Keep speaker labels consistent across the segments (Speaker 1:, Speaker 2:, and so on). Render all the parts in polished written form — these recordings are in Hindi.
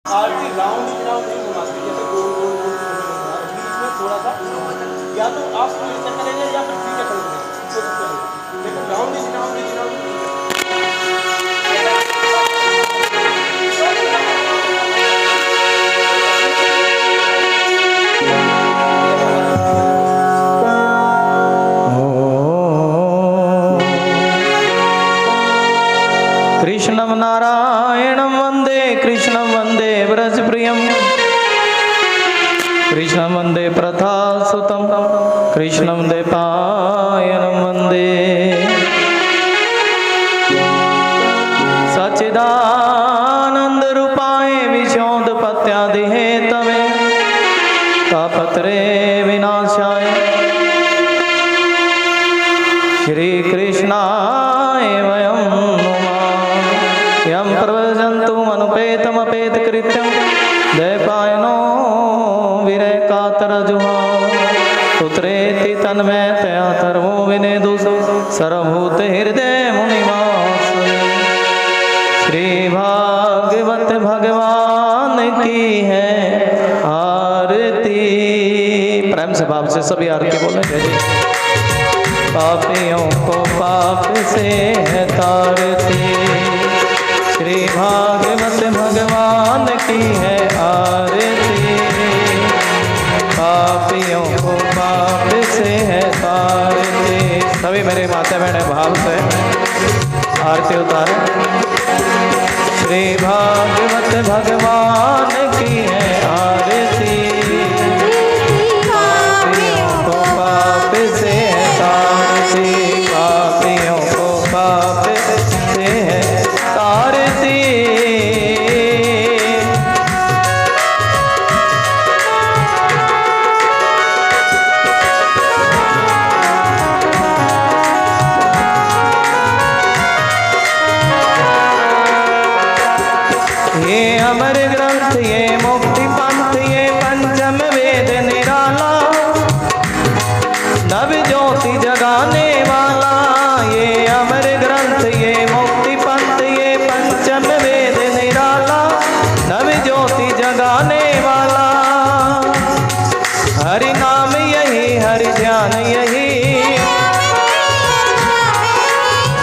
Speaker 1: आरती राउंड नहीं घुमाते, जैसे गोल गोल गोल बीच में थोड़ा सा, या तो आप ऐसा करेंगे या फिर ठीक करेंगे, कोशिश करेंगे, लेकिन राउंड
Speaker 2: कृष्णं नारायणं वन्दे कृष्णं वन्दे व्रजप्रियं कृष्णं वन्दे प्रथासुतं कृष्णं वन्दे पायनं वन्दे सच्चिदानन्दरूपाय विशोधपत्यादिहेतवे तापत्रे विनाशाय श्रीकृष्णाय वयं यं प्रव्रजन्तु मनुपेतमपेतकृत्यं द्वैपायनो विरैकातरजुहाव पुत्रेति तन्मयतया धर्मो विनेदुः सर्वभूतहृदय मुनिवासुदेव। श्री भागवत भगवान की है आरती। प्रेम से भाव से सभी आरती बोले जय जय। पापियों को पाप से है तारती, श्री भागवत भगवान की है आरती। पापियों को पाप से है तारती। सभी मेरे माता बहने भाव से आरती उतारे। श्री भागवत भगवान की है आरती। पापियों को पाप से है तारती, पापियों को पाप से है तारती। ये अमर ग्रंथ, ये मुक्ति पंथ, ये पंचम वेद निराला, नव ज्योति जगाने वाला। ये अमर ग्रंथ, ये मुक्ति पंथ, ये पंचम वेद निराला, नव ज्योति जगाने वाला। हरि नाम यही, हरि ध्यान यही,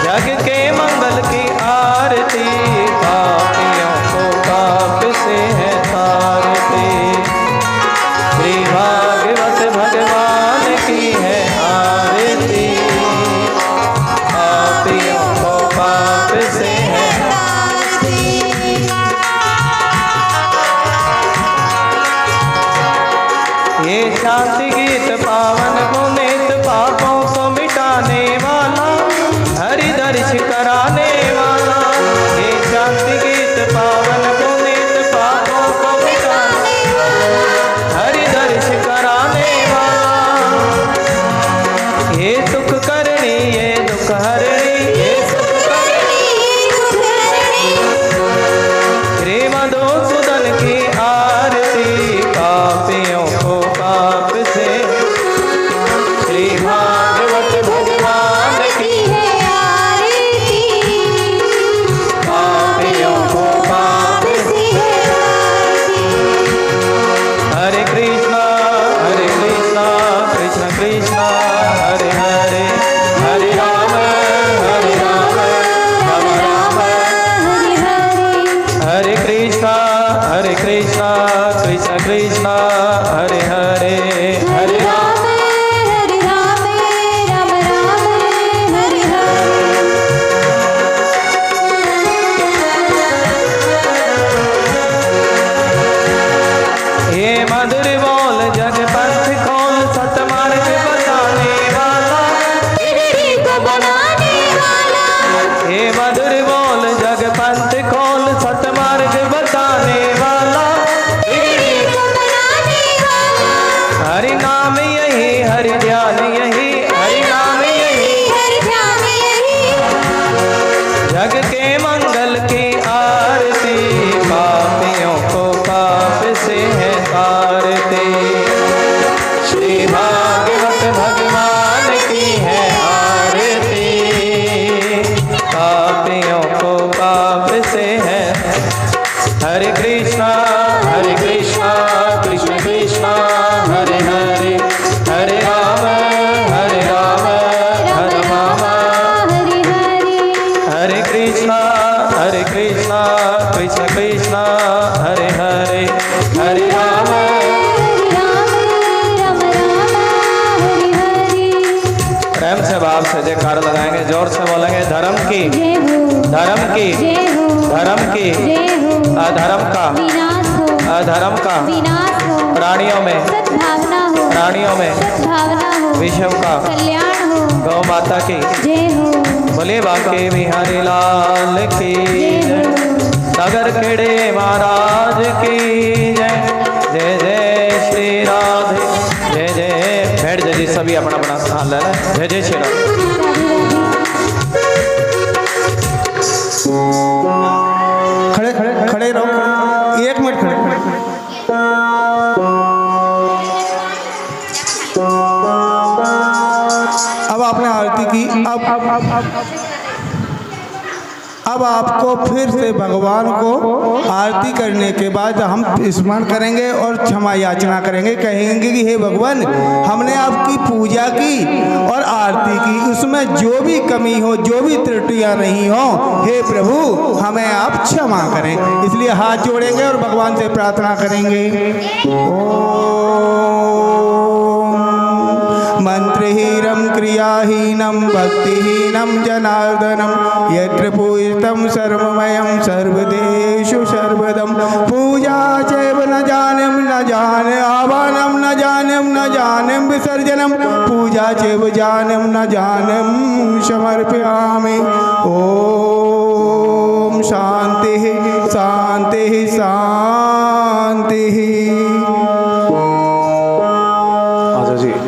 Speaker 2: जग के मंगल की आरती। पापियों को पाप से है तारती, श्री भागवत भगवान की है आरती। पापियों को पाप से है तारती। ये शांति गीत पावन पुनीत, पापों को मिटाने वाला, हरि दर्श कराने वाला। ये शांति गीत पावन पुनीत, पापों को मिटाने वाला, हरि दर्श कराने वाला। ये सुख करणी, ये दुख हरणी, ये सुख करणी, श्री मधुसूदन की आरती। पापियों को पाप से, श्री भागवत भगवान की है आरती। पापियों को पाप से है आरती। हरे कृष्णा कृष्ण कृष्ण हरे हरे, हरे राम राम राम हरे हरे। हरे कृष्णा कृष्ण कृष्ण हरे हरे, हरे राम राम राम हरे हरे। ये मधुर बोल जग पंथ खोल, सतमार्ग बताने वाला, गिरधी को बनाने वाला। ये मधुर बोल जग पंथ खोल, सतमार्ग बताने वाला, हरे कृष्णा कृष्ण कृष्णा हरे हरे हरे राम हरे राम हरे हरे कृष्णा कृष्ण कृष्णा हरे हरे हरे राम। प्रेम से भाव से जयकार लगाएंगे, जोर से बोलेंगे धर्म की धर्म की धर्म की अधर्म का अधर्म का प्राणियों में विश्व का गौ माता की बोले बांके बिहारी लाल की जय, नगर खेड़े महाराज की जय। जय जय श्री राधे जय जय। बैठ जाइए सभी अपना अपना स्थान ले लें। जय जय श्री राधे।
Speaker 1: खड़े खड़े खड़े रहो, 1 मिनट खड़े। अब आपने आरती की, अब आपको फिर से भगवान को आरती करने के बाद हम स्मरण करेंगे और क्षमा याचना करेंगे। कहेंगे कि हे भगवान, हमने आपकी पूजा की और आरती की, उसमें जो भी कमी हो, जो भी त्रुटियां नहीं हो, हे प्रभु हमें आप क्षमा करें। इसलिए हाथ जोड़ेंगे और भगवान से प्रार्थना करेंगे। मंत्रहीनम क्रियाहीनम भक्तिहीनम जनार्दनम यत्र पूजितं सर्वमयं सर्वदेषु सर्वदं। पूजा चैव न जानेम न जाने आवाहनम न जानेम न जानेम विसर्जनम। पूजा चैव जानेम न जानेम समर्पयामि। ओम शांति शांति शांति।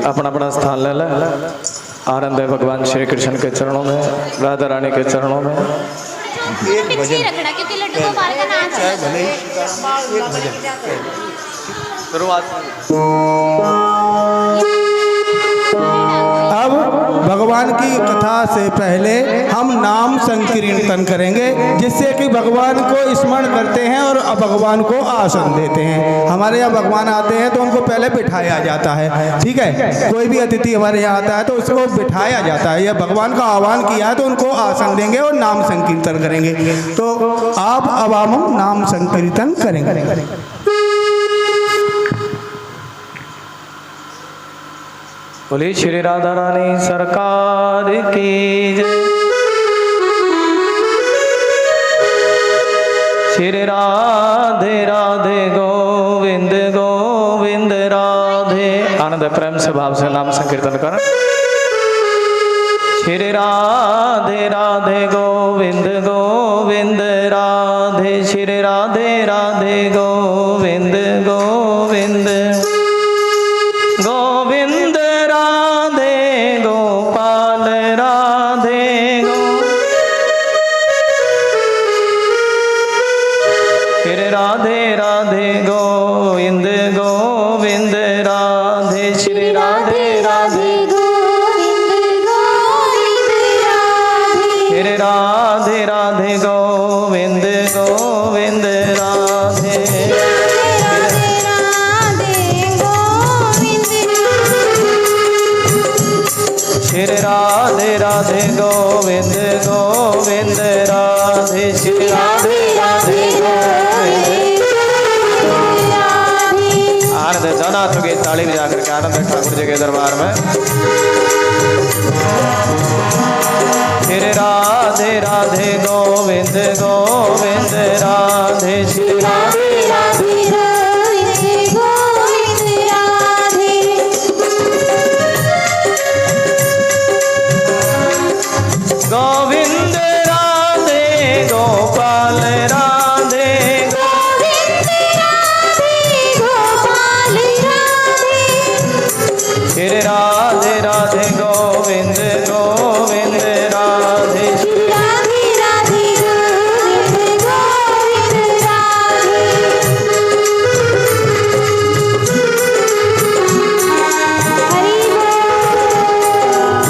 Speaker 2: अपना अपना स्थान ले लें। आनंद है भगवान श्री कृष्ण के चरणों में, राधा रानी के चरणों में।
Speaker 3: रखना क्योंकि लड्डू को मार का नाच है।
Speaker 2: शुरुआत।
Speaker 1: अब भगवान की कथा से पहले हम नाम संकीर्तन करेंगे, जिससे कि भगवान को स्मरण करते हैं और भगवान को आसन देते हैं। हमारे यहाँ भगवान आते हैं तो उनको पहले बिठाया जाता है, ठीक है। कोई भी अतिथि हमारे यहाँ आता है तो उसको बिठाया जाता है। या भगवान का आह्वान किया है तो उनको आसन देंगे और नाम संकीर्तन करेंगे। तो आप अब हम नाम संकीर्तन करेंगे।
Speaker 2: बोली श्री राधा रानी सरकार की जय। श्री राधे राधे गोविंद गोविंद राधे। आनंद प्रेम से भाव से नाम संकीर्तन कर। श्री राधे राधे गोविंद गोविंद राधे। श्री राधे राधे गोविंद गोविंद गोविंद राधे गोपाल राधे गो। श्री राधे राधे गोविंद गोविंद राधे। श्री राधे राधे श्री राधे राधे गोविंद गोविंद राधे। श्री राधे राधे गोविंद गोविंद राधे। श्री राधे राधे गोविंद। आनंद जनाथों की ताली बजा करके आनंद ठाकुर जी के दरबार में। श्री राधे राधे गोविंद गोविंद राधे। श्री राधे राधे गोविंद राधे गोपाल राधे। श्री राधे राधे गोविंद गोविंद राधे। श्री राधे राधे गोविंद गोविंद राधे।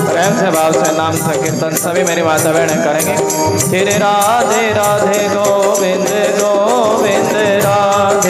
Speaker 2: प्रेम से भाव से नाम संकीर्तन सभी मेरी माता बहनें करेंगे। श्री राधे राधे गोविंद गोविंद राधे।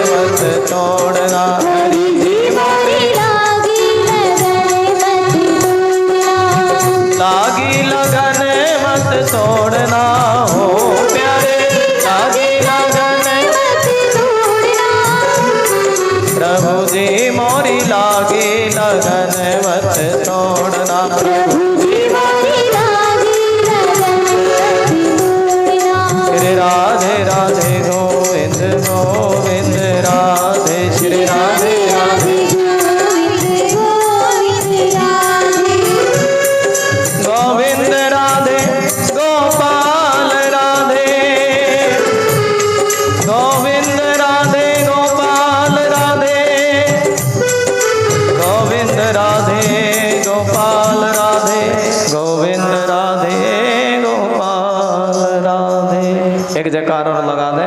Speaker 2: मत तोड़ना।
Speaker 3: हरि जी मोरी लागी लगन मत तोड़ना।
Speaker 2: लागी लगन मत तोड़ना हो प्यारे, लागी लगन
Speaker 3: मत तोड़ना।
Speaker 2: प्रभु जी मोरी लागी लगन मत तोड़ना।
Speaker 3: प्रभु जी मोरी लागी लगन मत तोड़ना।
Speaker 2: श्री राधे राधे गोविंद गोविंद राधे, श्री राधे राधे
Speaker 3: गोविंद गोविंद राधे।
Speaker 2: गोविंद राधे गोपाल राधे, गोविंद राधे गोपाल राधे, गोविंद राधे गोपाल राधे, गोविंद राधे गोपाल राधे। एक जयकार और लगा दे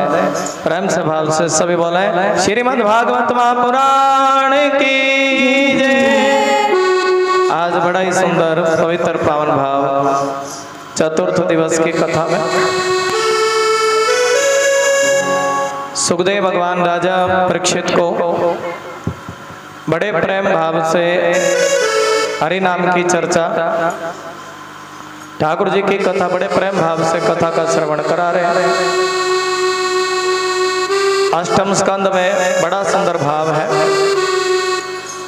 Speaker 2: प्रेम से भाव से सभी बोले श्रीमद् भागवत महापुराण की जय। आज बड़ा ही सुंदर पवित्र पावन भाव चतुर्थ दिवस की कथा में सुखदेव भगवान राजा परीक्षित को बड़े प्रेम भाव से हरि नाम की चर्चा, ठाकुर जी की कथा बड़े प्रेम भाव से कथा का श्रवण करा रहे हैं। अष्टम स्कंद में बड़ा सुंदर भाव है।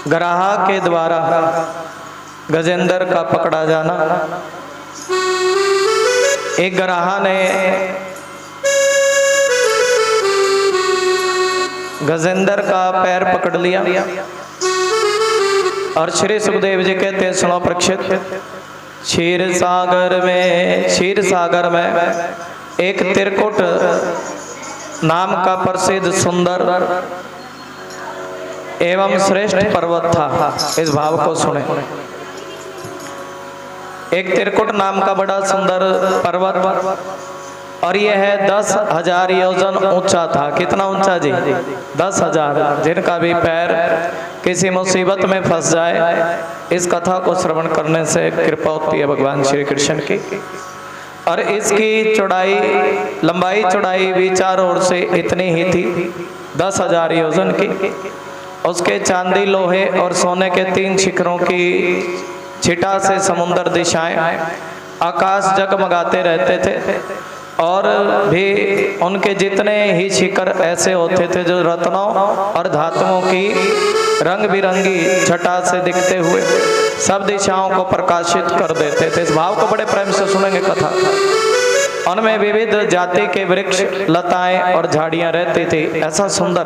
Speaker 2: ग्राहा के द्वारा गजेंद्र का पकड़ा जाना। एक ग्राहा ने गजेंद्र का पैर पकड़ लिया और श्री सुखदेव जी कहते हैं सुनो परीक्षित, क्षीर सागर में एक त्रिकुट नाम का प्रसिद्ध सुंदर एवं श्रेष्ठ पर्वत था। इस भाव को सुने। एक त्रिकुट नाम का बड़ा सुंदर पर्वत और यह है 10,000 योजन ऊंचा था। कितना ऊंचा जी? 10,000। जिनका भी पैर किसी मुसीबत में फंस जाए इस कथा को श्रवण करने से कृपा होती है भगवान श्री कृष्ण की। और इसकी लंबाई चौड़ाई भी चारों ओर से इतनी ही थी, 10,000 योजन की। उसके चांदी लोहे और सोने के 3 शिखरों की छिटा से समुद्र दिशाएं आकाश जगमगाते रहते थे और भी उनके जितने ही शिखर ऐसे होते थे जो रत्नों और धातुओं की रंग बिरंगी छटा से दिखते हुए सब दिशाओं को प्रकाशित कर देते थे। इस भाव को बड़े प्रेम से सुनेंगे कथा। उनमें विविध जाति के वृक्ष, लताएं और झाड़ियां रहती थी। ऐसा सुंदर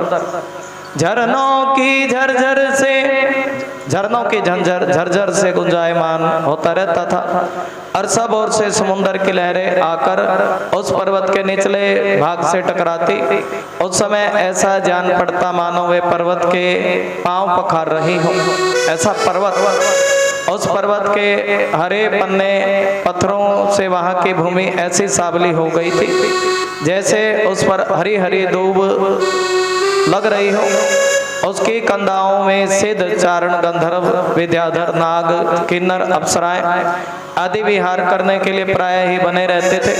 Speaker 2: झरनों की झरझर से गुंजायमान होता रहता था और सब ओर से समुद्र की लहरें आकर उस पर्वत के निचले भाग से टकराती। उस समय ऐसा जान पड़ता मानो वे पर्वत के पांव पखार रही हो। ऐसा पर्वत, उस पर्वत के हरे पन्ने पत्थरों से वहां की भूमि ऐसी सावली हो गई थी जैसे उस पर हरी हरी दूब लग रही हो। उसकी कंधाओं में सिद्ध, चारण, गंधर्व, विद्याधर, नाग, किन्नर, अप्सराएं आदि विहार करने के लिए प्राय ही बने रहते थे।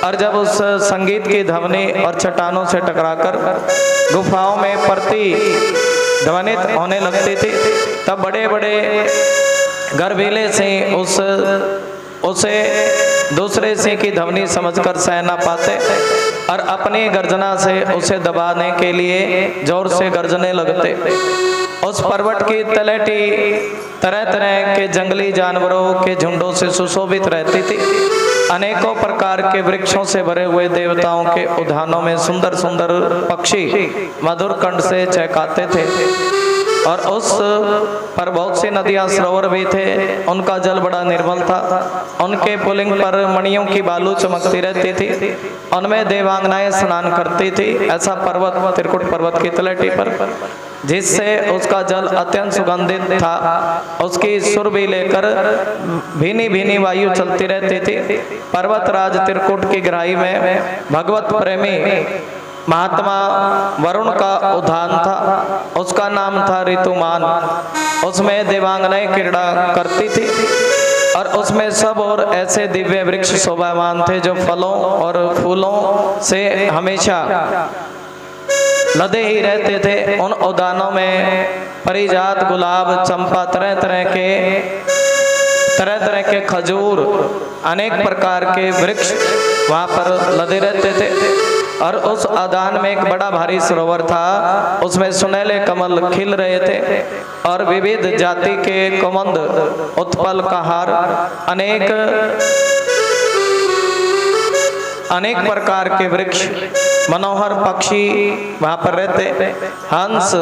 Speaker 2: और जब उस संगीत की ध्वनि और चट्टानों से टकराकर गुफाओं में प्रतिध्वनित होने लगती थी तब बड़े बड़े गर्भीले सिंह उसे दूसरे सिंह की ध्वनि समझकर सह न पाते और अपनी गर्जना से उसे दबाने के लिए जोर से गर्जने लगते। उस पर्वत की तलहटी तरह तरह के जंगली जानवरों के झुंडों से सुशोभित रहती थी। अनेकों प्रकार के वृक्षों से भरे हुए देवताओं के उद्यानों में सुंदर सुंदर पक्षी मधुर कंठ से चहकाते थे और उस पर बहुत सी नदियां, सरोवर भी थे। उनका जल बड़ा निर्मल था। उनके पुलिंग पर मणियों की बालू चमकती रहती थी। उनमें देवांगनाएं स्नान करती थी। ऐसा पर्वत, त्रिकुट पर्वत की तलहटी पर, जिससे उसका जल अत्यंत सुगंधित था। उसकी सुर भी लेकर भीनी भीनी वायु चलती रहती थी। पर्वतराज त्रिकुट की गहराई में भगवत प्रेमी महात्मा वरुण का उद्यान था। उसका नाम था ऋतुमान। उसमें देवांगनाएं क्रीड़ा करती थी और उसमें सब और ऐसे दिव्य वृक्ष शोभामान थे जो फलों और फूलों से हमेशा लदे ही रहते थे। उन उद्यानों में परिजात, गुलाब, चंपा, तरह तरह के खजूर, अनेक प्रकार के वृक्ष वहाँ पर लदे रहते थे। और उस उद्यान में एक बड़ा भारी सरोवर था, उसमें सुनहले कमल खिल रहे थे और विविध जाति के कुमुद, उत्पल, कहार, अनेक प्रकार के वृक्ष, मनोहर पक्षी वहाँ पर रहते, हंस,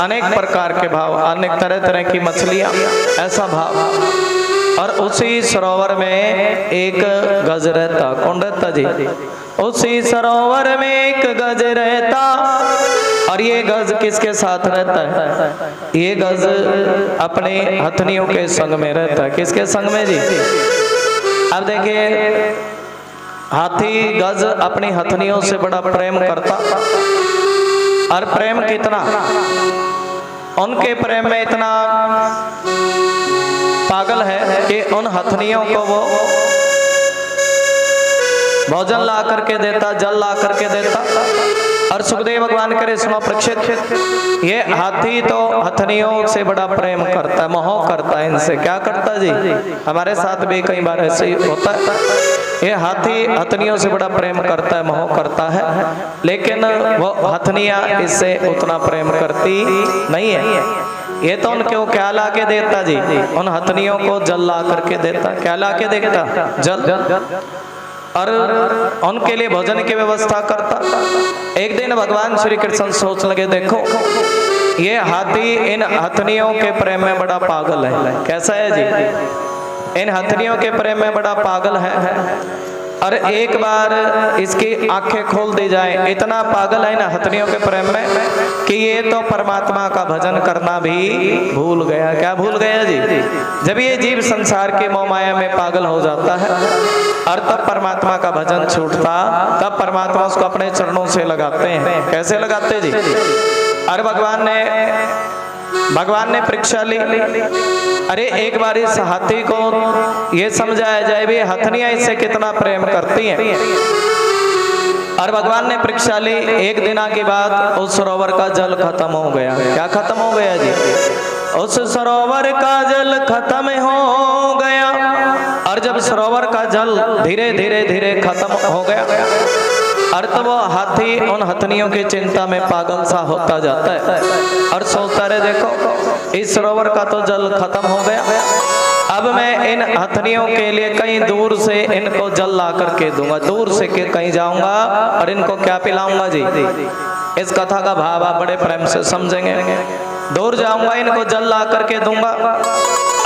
Speaker 2: अनेक प्रकार के भाव, अनेक तरह की मछलियाँ, ऐसा भाव। और उसी सरोवर में एक गज रहता। कौन रहता जी? उसी सरोवर में एक गज रहता। और ये गज किसके साथ रहता है? ये गज अपने हथनियों के संग में रहता है। किसके संग में जी? अब देखिए, हाथी गज अपनी हथनियों से बड़ा प्रेम करता। और प्रेम कितना, उनके प्रेम में इतना पागल है कि उन हथनियों को वो भोजन ला करके देता, जल ला करके देता। और सुखदेव भगवान करे, सुनो परीक्षित, ये हाथी तो हथनियों से बड़ा प्रेम करता है, मोह करता है इनसे। क्या करता जी? हमारे साथ भी कई बार ऐसे ही होता है। ये हाथी हथनियों से बड़ा प्रेम करता है, मोह करता है, लेकिन वो हथनियां इससे उतना प्रेम करती नहीं है। ये तो उनको क्या ला के देता जी? उन हथनियों को जल ला करके देता। क्या ला के देता? जल। और उनके लिए भोजन की व्यवस्था करता। एक दिन भगवान श्री कृष्ण सोच लगे, देखो ये हाथी इन हथनियों के प्रेम में बड़ा पागल है। कैसा है जी? इन हथनियों के प्रेम में बड़ा पागल है। और एक बार इसकी आंखें खोल दी जाए, इतना पागल है ना हथनियों के प्रेम में कि ये तो परमात्मा का भजन करना भी भूल गया। क्या भूल गया जी? जब ये जीव संसार के मोह माया में पागल हो जाता है और तब परमात्मा का भजन छूटता, तब परमात्मा उसको अपने चरणों से लगाते हैं। कैसे लगाते जी? और भगवान ने परीक्षा ली। अरे एक बार इस हाथी को ये समझाया जाए भी हथनियां इससे कितना प्रेम करती हैं। और भगवान ने परीक्षा ली। एक दिन के बाद उस सरोवर का जल खत्म हो गया। क्या खत्म हो गया जी? उस सरोवर का जल खत्म हो गया। और जब सरोवर का जल धीरे धीरे खत्म हो गया, और तो वो हाथी उन हथनियों की चिंता में पागल सा होता जाता है और सोचता रहे, देखो इस सरोवर का तो जल खत्म हो गया, अब मैं इन हथनियों के लिए कहीं दूर से इनको जल ला करके दूंगा, दूर से के कहीं जाऊंगा और इनको क्या पिलाऊंगा जी? इस कथा का भाव आप बड़े प्रेम से समझेंगे। दूर जाऊंगा, इनको जल ला करके दूंगा।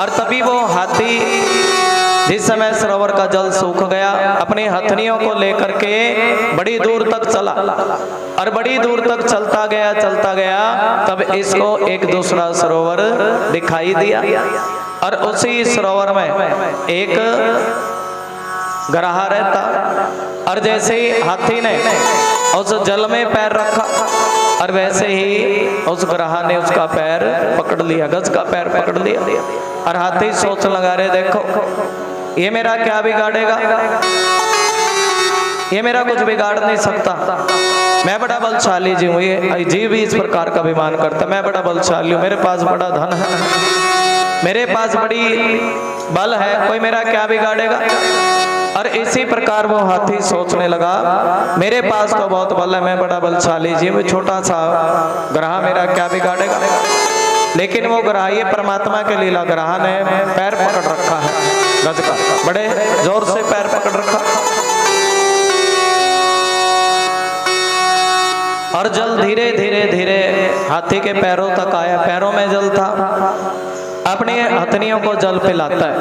Speaker 2: और तभी वो हाथी जिस समय सरोवर का जल सूख गया, अपनी हथनियों को लेकर के बड़ी दूर तक चला। और बड़ी दूर तक चलता गया, तब इसको एक दूसरा सरोवर दिखाई दिया। और उसी सरोवर में एक ग्राह रहता। और जैसे ही हाथी ने उस जल में पैर रखा, और वैसे ही उस ग्राह ने उसका पैर पकड़ लिया, गज का पैर पकड़ लिया। और हाथी सोच लगा रहे, देखो ये मेरा क्या बिगाड़ेगा? ये मेरा कुछ बिगाड़ नहीं सकता। मैं बड़ा बलशाली जी हूँ। ये जीव भी इस प्रकार का अभिमान करता, मैं बड़ा बलशाली हूँ, मेरे पास बड़ा धन है, मेरे पास बड़ी बल है, कोई मेरा क्या बिगाड़ेगा? और इसी प्रकार वो हाथी सोचने लगा, मेरे पास तो बहुत बल है, मैं बड़ा बलशाली जी हूँ, छोटा सा ग्रह मेरा क्या बिगाड़ेगा? लेकिन वो ग्रह, ये परमात्मा के लीला ग्रह ने पैर पकड़ रखा है गज का, बड़े जोर से पैर पकड़ रखा। और जल धीरे धीरे हाथी के पैरों तक आया, पैरों में जल था। अपने हथनियों को जल पिलाता है।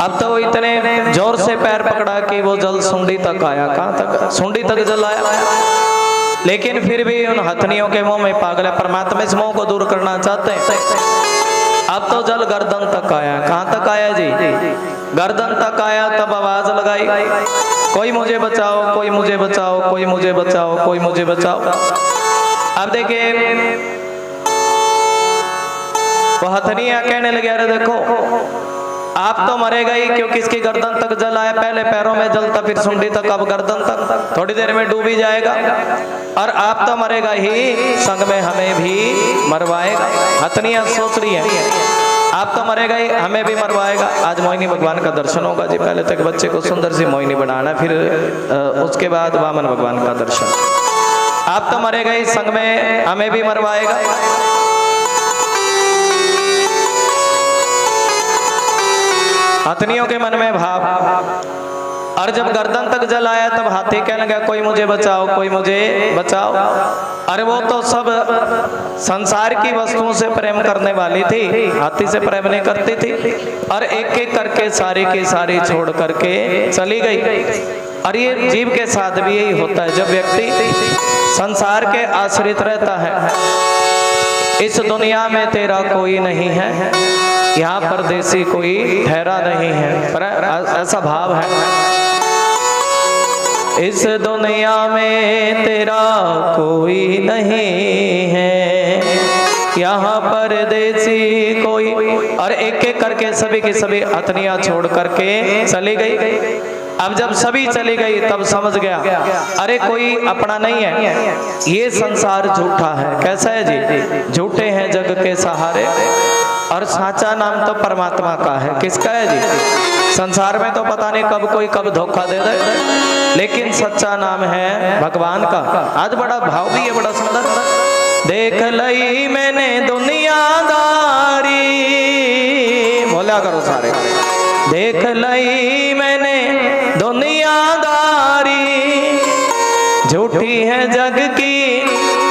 Speaker 2: अब तो वो इतने जोर से पैर पकड़ा कि वो जल सूंडी तक आया। कहाँ तक? सूंडी तक जल आया। लेकिन फिर भी उन हथनियों के मुंह में पागल है, परमात्मा इस मोह को दूर करना चाहते हैं। अब तो जल गर्दन तक आया। कहाँ तक आया जी? गर्दन तक आया। तब आवाज लगाई, कोई मुझे बचाओ, कोई मुझे बचाओ, कोई मुझे बचाओ, कोई मुझे बचाओ। अब देखिए वो हथनियां कहने लगे, अरे देखो आप तो मरेगा ही, क्योंकि इसकी गर्दन तक जल आया, पहले पैरों में जल था, फिर सुंडी तक, अब गर्दन तक, थोड़ी देर में डूब ही जाएगा। और आप तो मरेगा ही, संग में हमें भी मरवाएगा। हथनियां सोच रही है, आप तो मरेगा ही, हमें भी मरवाएगा। आज मोहिनी भगवान का दर्शन होगा जी। पहले तक बच्चे को सुंदर सी मोहिनी बनाना, फिर उसके बाद वामन भगवान का दर्शन। आप तो मरेगा ही, संग में हमें भी मरवाएगा। हथनियों के मन में भाव, और जब गर्दन तक जल आया तब हाथी कहने लगा कोई मुझे बचाओ, कोई मुझे बचाओ। अरे वो तो सब संसार की वस्तुओं से प्रेम करने वाली थी, हाथी से प्रेम नहीं करती थी, और एक एक करके सारी की सारी छोड़ करके चली गई। और ये जीव के साथ भी यही होता है, जब व्यक्ति संसार के आश्रित रहता है। इस दुनिया में तेरा कोई नहीं है, यहाँ परदेसी कोई ठहरा नहीं है, पर ऐसा भाव है। इस दुनिया में तेरा कोई नहीं है, यहाँ परदेसी कोई। और एक एक करके सभी की सभी हथनियां छोड़ करके चली गई। अब जब सभी चली गई तब समझ गया अरे कोई अपना नहीं है, ये संसार झूठा है। कैसा है जी? झूठे हैं जग के सहारे, और साचा नाम तो परमात्मा का है। किसका है जी? संसार में तो पता नहीं कब कोई कब धोखा दे दे, लेकिन सच्चा नाम है भगवान का। आज बड़ा भाव भी है, बड़ा सुंदर। देख लई मैंने दुनियादारी, बोला करो सारे। देख लई मैंने दुनियादारी, झूठी है जग की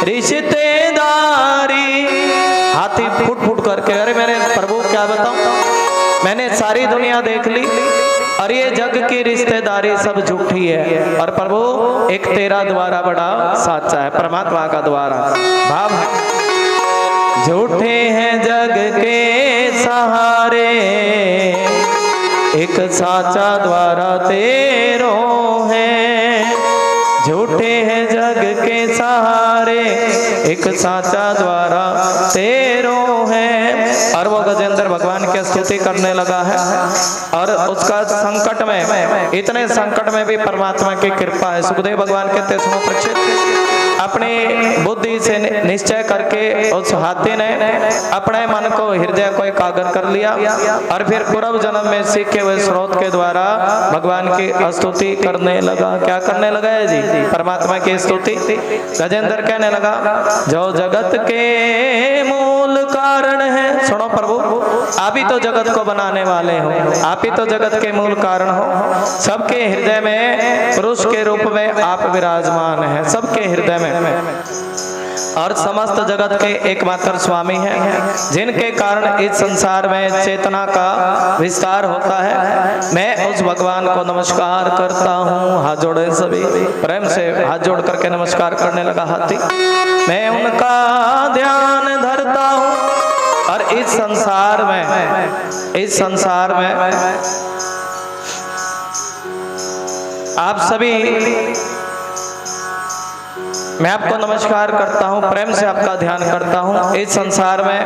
Speaker 2: रिश्तेदारी। हाथी फुट फुट करके, अरे मेरे प्रभु क्या बताऊं, मैंने सारी दुनिया देख ली और ये जग की रिश्तेदारी सब झूठी है, और प्रभु एक तेरा द्वारा बड़ा साचा है, परमात्मा का द्वारा। भाव है, झूठे हैं जग के सहारे, एक साचा द्वारा तेरो है। झूठे हैं जग के सहारे, एक साचा द्वारा तेरो है। और वो गजेंद्र भगवान की स्तुति करने लगा है, और उसका संकट में, इतने संकट में भी परमात्मा की कृपा है। सुखदेव भगवान कहते सुनो परीक्षित, अपनी बुद्धि से निश्चय करके उस हाथी ने अपने मन को, हृदय को एकाग्र कर लिया, और फिर पूर्व जन्म में सीखे हुए स्रोत के द्वारा भगवान की स्तुति करने लगा। क्या करने लगा है जी? परमात्मा की स्तुति। गजेंद्र कहने लगा जो जगत के मूल कारण है, सुनो प्रभु, आप ही तो जगत को बनाने वाले हो, आप ही तो जगत के मूल कारण हो। सबके हृदय में पुरुष के रूप में आप विराजमान हैं, सबके हृदय में, और समस्त जगत के एकमात्र स्वामी हैं, जिनके कारण इस संसार में चेतना का विस्तार होता है। मैं उस भगवान को नमस्कार करता हूँ। हाथ जोड़े सभी, प्रेम से हाथ जोड़ करके नमस्कार करने लगा हाथी। मैं उनका ध्यान धरता हूँ, और इस संसार में आप सभी, मैं आपको नमस्कार करता हूँ, प्रेम से आपका ध्यान करता हूँ। इस संसार में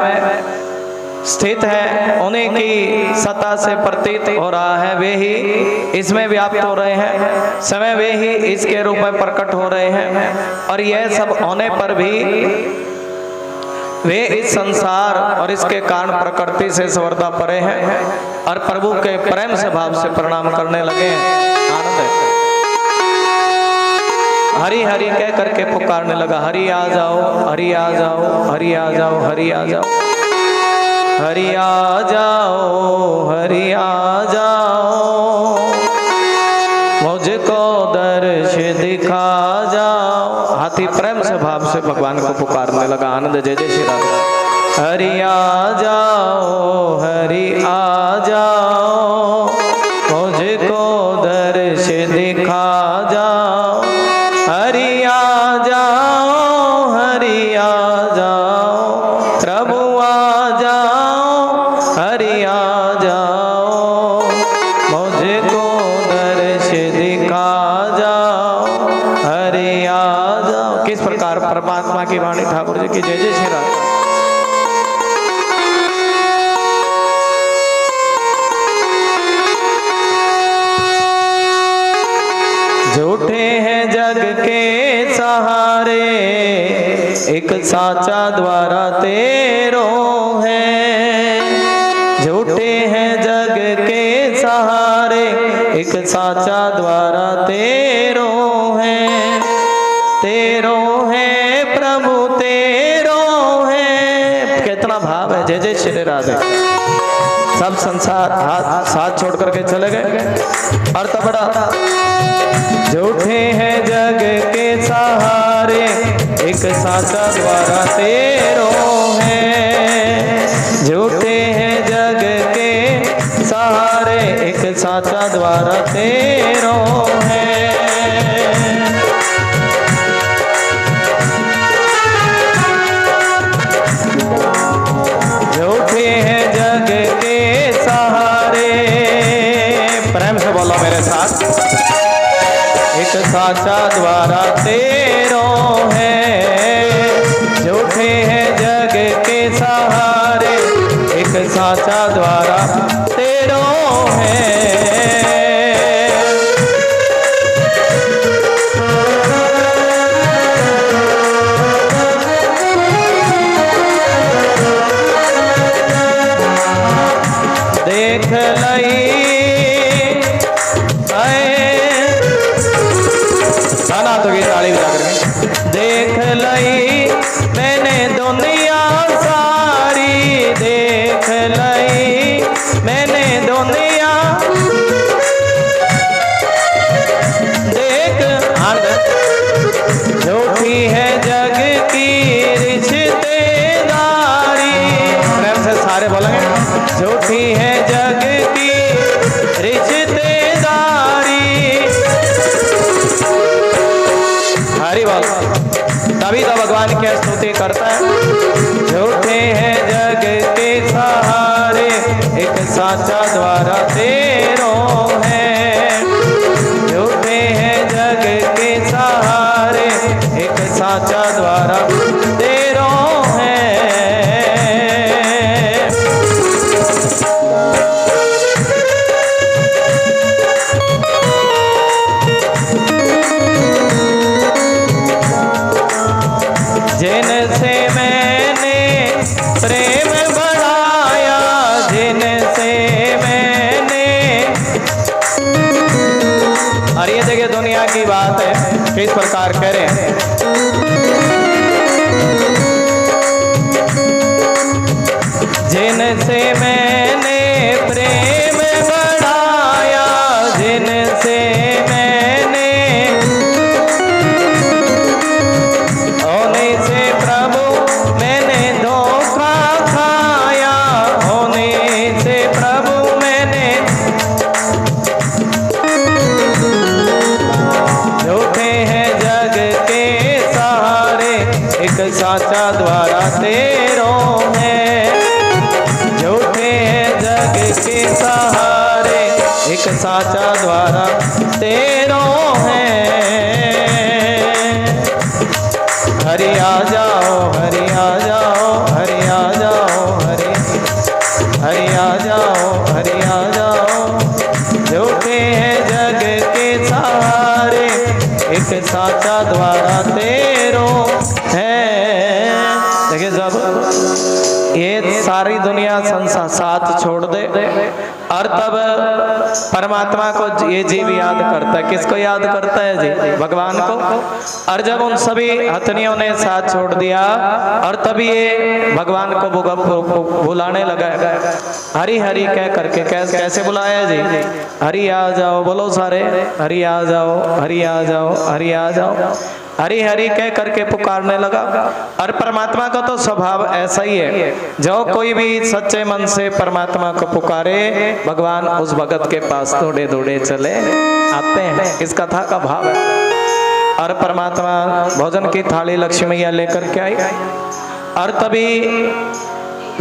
Speaker 2: स्थित है, उन्हीं की सत्ता से प्रतीत हो रहा है, वे ही इसमें व्याप्त हो रहे हैं, समय वे ही इसके रूप में प्रकट हो रहे हैं। और यह सब होने पर भी वे इस संसार और इसके कारण प्रकृति से सर्वदा परे हैं, और प्रभु के प्रेम से भाव से प्रणाम करने लगे। आनंद है। हरि हरि कह करके पुकारने लगा, हरि आ जाओ, हरि आ जाओ, हरि आ जाओ, हरि आ जाओ, हरि आ जाओ, हरि आ जाओ, मुझको दर्श दिखा जाओ। हाथी प्रेम से भाव से भगवान को पुकारने लगा। आनंद। जय जय श्री राम। हरि आ जाओ, हरि आ जाओ, मुझको दर्श दिखा जाओ, हरि आ जाओ, हरि आ जाओ, प्रभु आ जाओ, हरि आ जाओ, मुझको दर्श दिखा जाओ, हरि आ जाओ। किस प्रकार परमात्मा की वाणी ठाकुर जी की। जय जय श्री राम। झूठे हैं जग के सहारे, एक साचा द्वारा तेरो है। झूठे हैं जग के सहारे, एक साचा द्वारा तेरो है। तेरो है प्रभु तेरो है। कितना भाव है। जय जय श्री राधे। सब संसार हाथ साथ छोड़ करके चले गए। अर्थ बड़ा। झूठे हैं जग के सहारे, एक साचा द्वारा तेरो है। झूठे हैं जग के सहारे, एक साचा द्वारा तेरो है। झूठे हैं जग के सहारे, प्रेम से बोलो मेरे साथ। एक साचा द्वारा तेरो है। झूठे हैं जग के सहारे, एक साचा द्वारा तेरो है। देख लई गाना तो ये ताली बजा करके। देख लई मैंने दुनिया सारी, देख लई मैंने दुनिया। देख झूठी है जग की रिश्तेदारी। प्रेम से सारे बोलेंगे। झूठी है जग की रिश्तेदारी। हरि बोल। तभी तो भगवान की स्तुति करता है। झूठे हैं जग के सहारे, एक साचा द्वारा तेरो है। झूठे हैं जग के सहारे, एक साचा द्वारा तेरो है। जिनसे मैंने प्रेम बढ़ाया, जिनसे मैंने। और ये देखिए दुनिया की बात है किस प्रकार कह रहे हैं। जिनसे मैंने प्रेम बढ़ाया, जिनसे मैंने। होने से प्रभु मैंने धोखा खाया, होने से प्रभु मैंने। झूठे हैं जग के सहारे, एक साचा द्वारा तेरो है। झूठे हैं जग के सहारे, एक साचा द्वारा तेरो है। हरि आ जाओ, हरि आ जाओ, हरि आ जाओ, हरि आ जाओ, हरि आ जाओ। झूठे हैं जग के सहारे, एक साचा द्वारा तेरो है। देखिए जब ये सारी दुनिया संसार साथ छोड़ दे और तब परमात्मा को ये जीव याद करता है। किसको याद करता है जी? भगवान को। और जब उन सभी हथनियों ने साथ छोड़ दिया और तब ये भगवान को बुलाने लगा। हरि हरि कह करके कैसे बुलाया जी? हरि आ जाओ, बोलो सारे हरि आ जाओ, हरि आ जाओ, हरि आ जाओ। हरि हरि कह करके पुकारने लगा। और परमात्मा का तो स्वभाव ऐसा ही है, जो कोई भी सच्चे मन से परमात्मा को पुकारे भगवान उस भगत के पास दौड़े दौड़े चले आते हैं। इस कथा का भाव है। और परमात्मा भोजन की थाली लक्ष्मी मैया लेकर के आई और तभी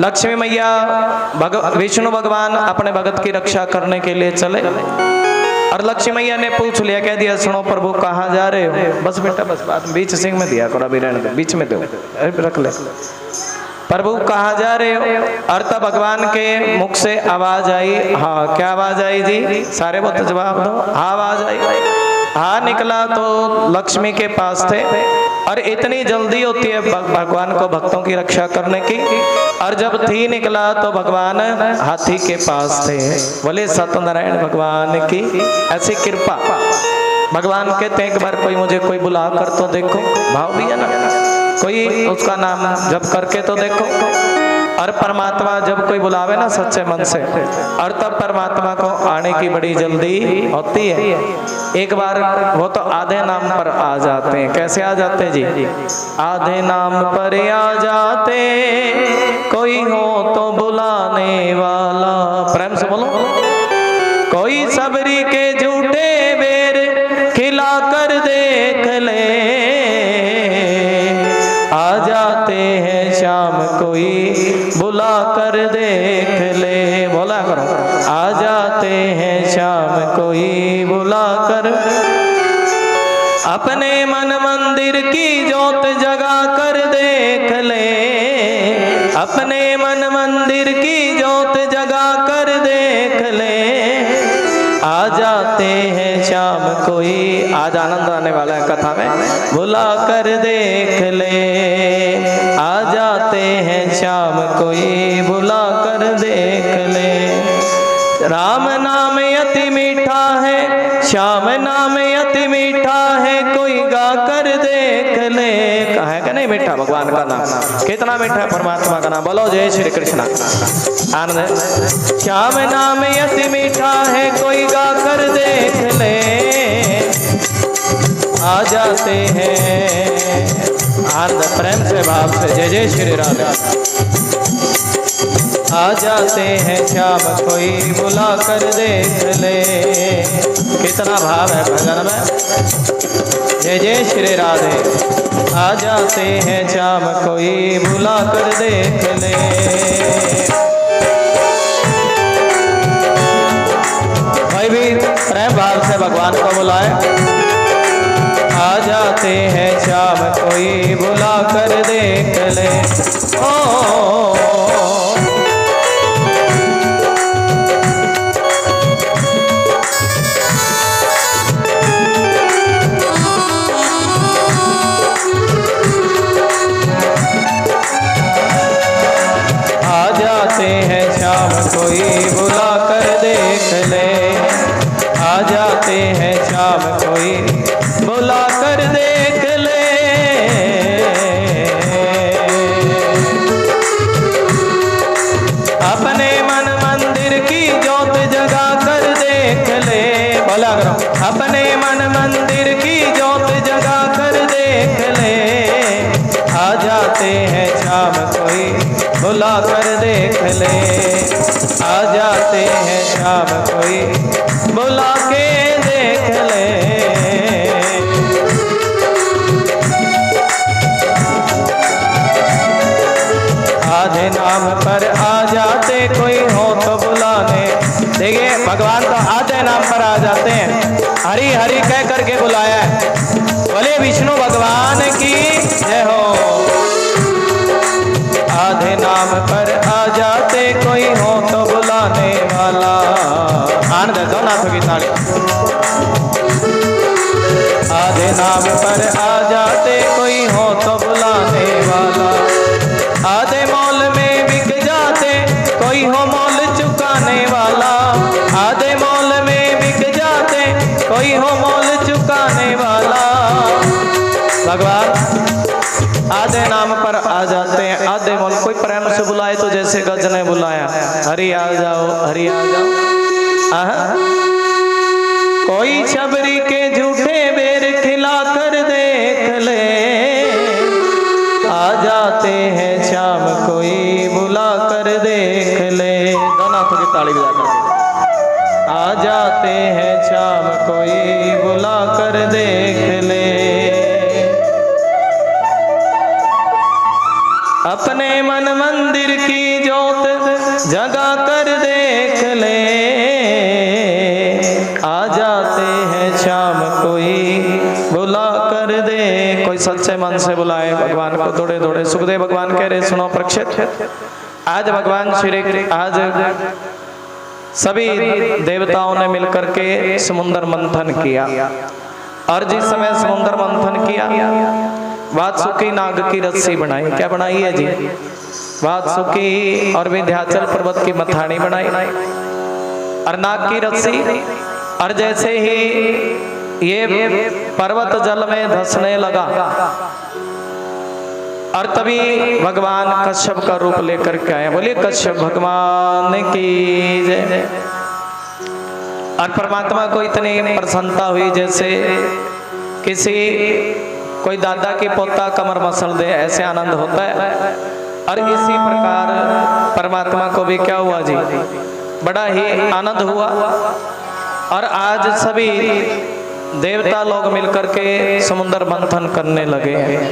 Speaker 2: लक्ष्मी मैया विष्णु भगवान अपने भगत की रक्षा करने के लिए चले। और लक्ष्मी मैया ने पूछ लिया, कह दिया सुनो प्रभु कहाँ जा रहे हो? बस बेटा बस बात बीच सिंह में दिया करो, अभी रहने दो, बीच में दो, रख ले। प्रभु कहाँ जा रहे हो? और तब भगवान के मुख से आवाज आई। हाँ क्या आवाज आई जी? सारे बोलते जवाब दो। हाँ आवाज आई। हाँ निकला तो लक्ष्मी के पास थे, और इतनी जल्दी होती है भगवान को भक्तों की रक्षा करने की, और जब थी निकला तो भगवान हाथी के पास थे। बोले सत्यनारायण भगवान की ऐसी कृपा। भगवान कहते हैं एक बार कोई बुला कर तो देखो, भाव भी है ना, कोई उसका नाम जप करके तो देखो। और परमात्मा जब कोई बुलावे ना सच्चे मन से, और तब परमात्मा को आने की बड़ी जल्दी होती है। एक बार वो तो आधे नाम पर आ जाते हैं। कैसे आ जाते हैं जी? आधे नाम पर आ जाते, कोई हो तो बुलाने वाला। प्रेम से बोलो। कोई सबरी के झूठे बेर खिला कर देख ले, आ जाते हैं शाम कोई बुला कर देख ले। बोला करो, आ जाते हैं शाम कोई बुला कर। अपने मन मंदिर की जोत जगा कर देख ले, अपने मन मंदिर की जोत जगा कर देख ले, आ जाते हैं शाम कोई। आज आनंद आने वाला है कथा में। बुला कर देख ले, आ जाते हैं शाम कोई बुला कर देख ले। राम नाम अति मीठा है, श्याम नाम अति मीठा है, कोई गा कर देख ले। कहा है कि नहीं मीठा भगवान का नाम? कितना मीठा है परमात्मा का नाम। बोलो जय श्री कृष्ण। आनंद। श्याम नाम अति मीठा है, कोई गा कर देख ले, आ जाते हैं। आनंद प्रेम से भाव से जय जय श्री राधा। आ जाते हैं श्याम कोई बुला कर देख ले। कितना भाव है भजन में। जय जय श्री राधे। आ जाते हैं श्याम कोई बुला कर देख ले। भाई भी प्रेम भाव से भगवान को बुलाए। आ जाते हैं श्याम कोई बुला कर देख ले। ओ कोई बुला कर देख ले, आ जाते हैं शाम कोई बुला कर देख ले। अपने मन मंदिर की जोत जगा कर देख ले। बोला करो, अपने मन मंदिर की जोत जगा कर देख ले, आ जाते हैं शाम कोई बुला कर देख ले। आ जाते हैं शाम कोई बुला के देख ले। आधे नाम पर आ जाते, कोई हो तो बुलाने। देखिए भगवान तो आधे नाम पर आ जाते हैं। हरि हरि कह करके बुलाया है। बोले विष्णु भगवान की जय हो। आधे नाम पर आ जाते, कोई हो तो बुलाने वाला। आनंद दो नाथों की ताली। आधे नाम पर आ जाते, कोई हो तो बुलाने वाला। आधे मौल में बिक जाते, कोई हो मौल चुकाने वाला। आधे मौल में बिक जाते, कोई हो मौल चुकाने वाला। भगवान आधे नाम पर आ जाते हैं, आधे मोल। कोई प्रेम से बुलाए तो जैसे गज ने बुलाया, हरि आ जाओ, हरि आ जाओ। कोई शबरी के झूठे बेर खिला कर देख ले, आ जाते हैं शाम कोई बुला कर देख ले। दोनों हाथों की ताली बजा कर। आ जाते हैं शाम कोई बुला कर देख ले। अपने मन मंदिर की जोत जगा कर देख ले, आ जाते हैं शाम कोई बुला कर दे। कोई सच्चे मन से बुलाए भगवान को। थोड़े थोड़े सुखदेव भगवान कह रहे सुनो परीक्षित। आज भगवान श्री आज सभी देवताओं ने मिलकर के समुद्र मंथन किया। और जिस समय समुद्र मंथन किया, वासुकी नाग की रस्सी बनाई। क्या बनाई है जी? वासुकी और विंध्याचल पर्वत की मथानी बनाई और नाग की रस्सी। और जैसे ही ये पर्वत जल में धंसने लगा और तभी भगवान कश्यप का रूप लेकर के आए। बोलिए कश्यप भगवान की जय। और परमात्मा को इतनी प्रसन्नता हुई जैसे किसी कोई दादा की पोता कमर मसल दे, ऐसे आनंद होता है। और इसी प्रकार परमात्मा को भी क्या हुआ जी? बड़ा ही आनंद हुआ। और आज सभी देवता लोग मिलकर के समुद्र मंथन करने लगे हैं।